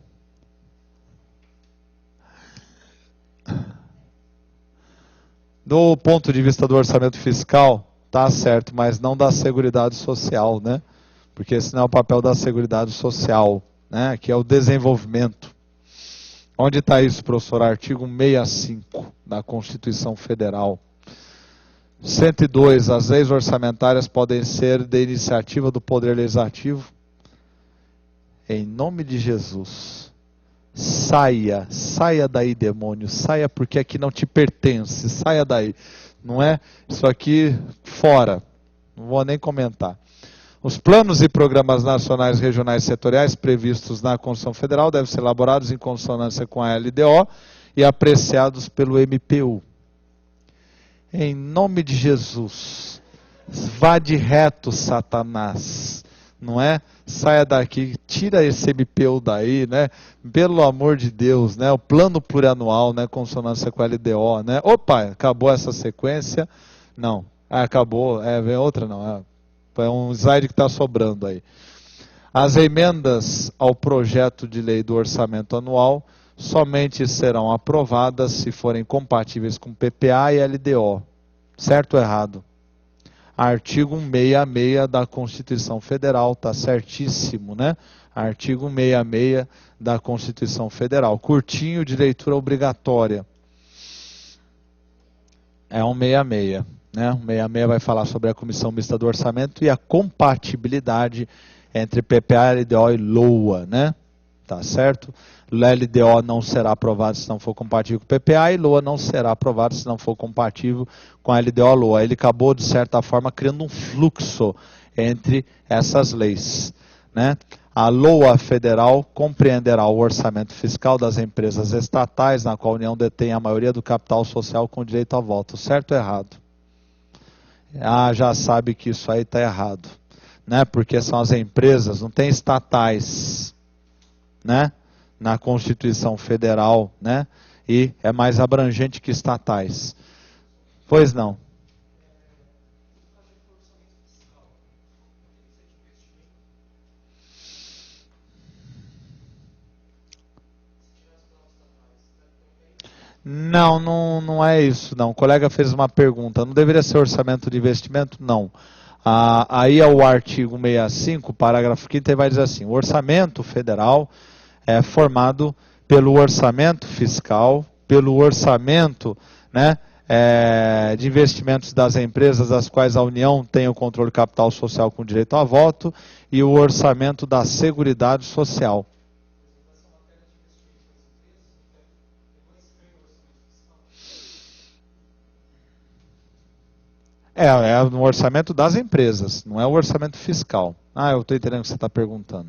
Do ponto de vista do orçamento fiscal, tá certo, mas não da Seguridade Social, né? Porque esse não é o papel da Seguridade Social, né? Que é o desenvolvimento. Onde está isso, professor? Artigo 65 da Constituição Federal. 102. As leis orçamentárias podem ser de iniciativa do Poder Legislativo. Em nome de Jesus. Saia daí, demônio, saia porque aqui não te pertence, saia daí, não é? Isso aqui fora, não vou nem comentar. Os planos e programas nacionais, regionais e setoriais previstos na Constituição Federal devem ser elaborados em consonância com a LDO e apreciados pelo MPU. Em nome de Jesus, vá de reto, Satanás, não é? Saia daqui, tira esse MPU daí, né? Pelo amor de Deus, né? O plano plurianual, né? Consonância com a LDO, né? Opa, acabou essa sequência? Não, acabou, vem outra não, é um slide que está sobrando aí. As emendas ao projeto de lei do orçamento anual somente serão aprovadas se forem compatíveis com PPA e LDO. Certo ou errado? Artigo 166 da Constituição Federal, está certíssimo, né? Artigo 166 da Constituição Federal. Curtinho, de leitura obrigatória. É 166, né? 166 vai falar sobre a Comissão Mista do Orçamento e a compatibilidade entre PPA, LDO e LOA, né? Tá certo? LDO não será aprovado se não for compatível com o PPA e LOA não será aprovado se não for compatível com a LDO LOA. Ele acabou, de certa forma, criando um fluxo entre essas leis, né? A LOA federal compreenderá o orçamento fiscal das empresas estatais, na qual a União detém a maioria do capital social com direito a voto. Certo ou errado? Já sabe que isso aí está errado, né? Porque são as empresas, não tem estatais, né? Na Constituição Federal, né? E é mais abrangente que estatais. Pois não. Não é isso, não. O colega fez uma pergunta. Não deveria ser orçamento de investimento? Não. Aí é o artigo 65, parágrafo 5º, e vai dizer assim: o orçamento federal é formado pelo orçamento fiscal, pelo orçamento, né, de investimentos das empresas das quais a União tem o controle capital social com direito a voto e o orçamento da Seguridade Social. É no orçamento das empresas, não é o orçamento fiscal. Eu estou entendendo o que você está perguntando.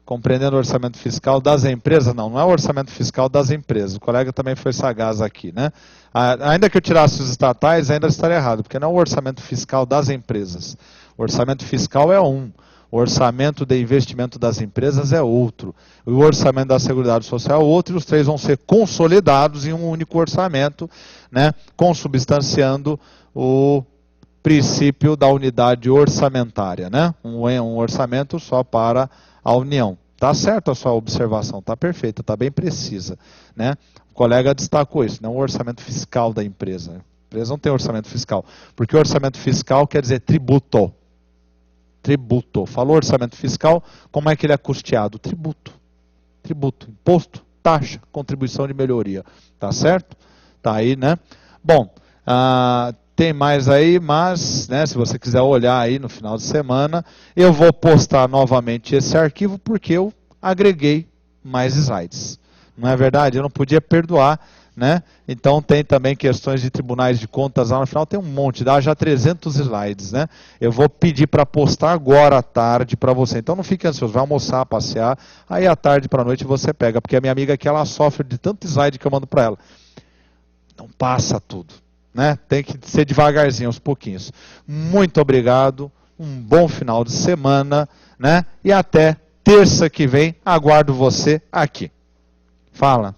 Compreendendo o orçamento fiscal das empresas, não é o orçamento fiscal das empresas. O colega também foi sagaz aqui, né? Ainda que eu tirasse os estatais, ainda estaria errado, porque não é o orçamento fiscal das empresas. O orçamento fiscal é um. O orçamento de investimento das empresas é outro. O orçamento da Seguridade Social é outro, e os três vão ser consolidados em um único orçamento, né? Consubstanciando o princípio da unidade orçamentária, né? Um orçamento só para a União. Tá certo a sua observação, tá perfeita, tá bem precisa, né? O colega destacou isso, não o orçamento fiscal da empresa. A empresa não tem orçamento fiscal, porque o orçamento fiscal quer dizer tributo. Tributo. Falou orçamento fiscal, como é que ele é custeado? Tributo. Tributo, imposto, taxa, contribuição de melhoria. Tá certo? Tá aí, né? Bom, tem mais aí, mas, né, se você quiser olhar aí no final de semana, eu vou postar novamente esse arquivo porque eu agreguei mais slides. Não é verdade? Eu não podia perdoar, né? Então tem também questões de tribunais de contas lá no final, tem um monte, dá já 300 slides, né? Eu vou pedir para postar agora à tarde para você. Então não fique ansioso, vai almoçar, passear, aí à tarde para a noite você pega, porque a minha amiga aqui, ela sofre de tanto slide que eu mando para ela. Não passa tudo. Né? Tem que ser devagarzinho, aos pouquinhos. Muito obrigado, um bom final de semana, né? E até terça que vem, aguardo você aqui. Fala.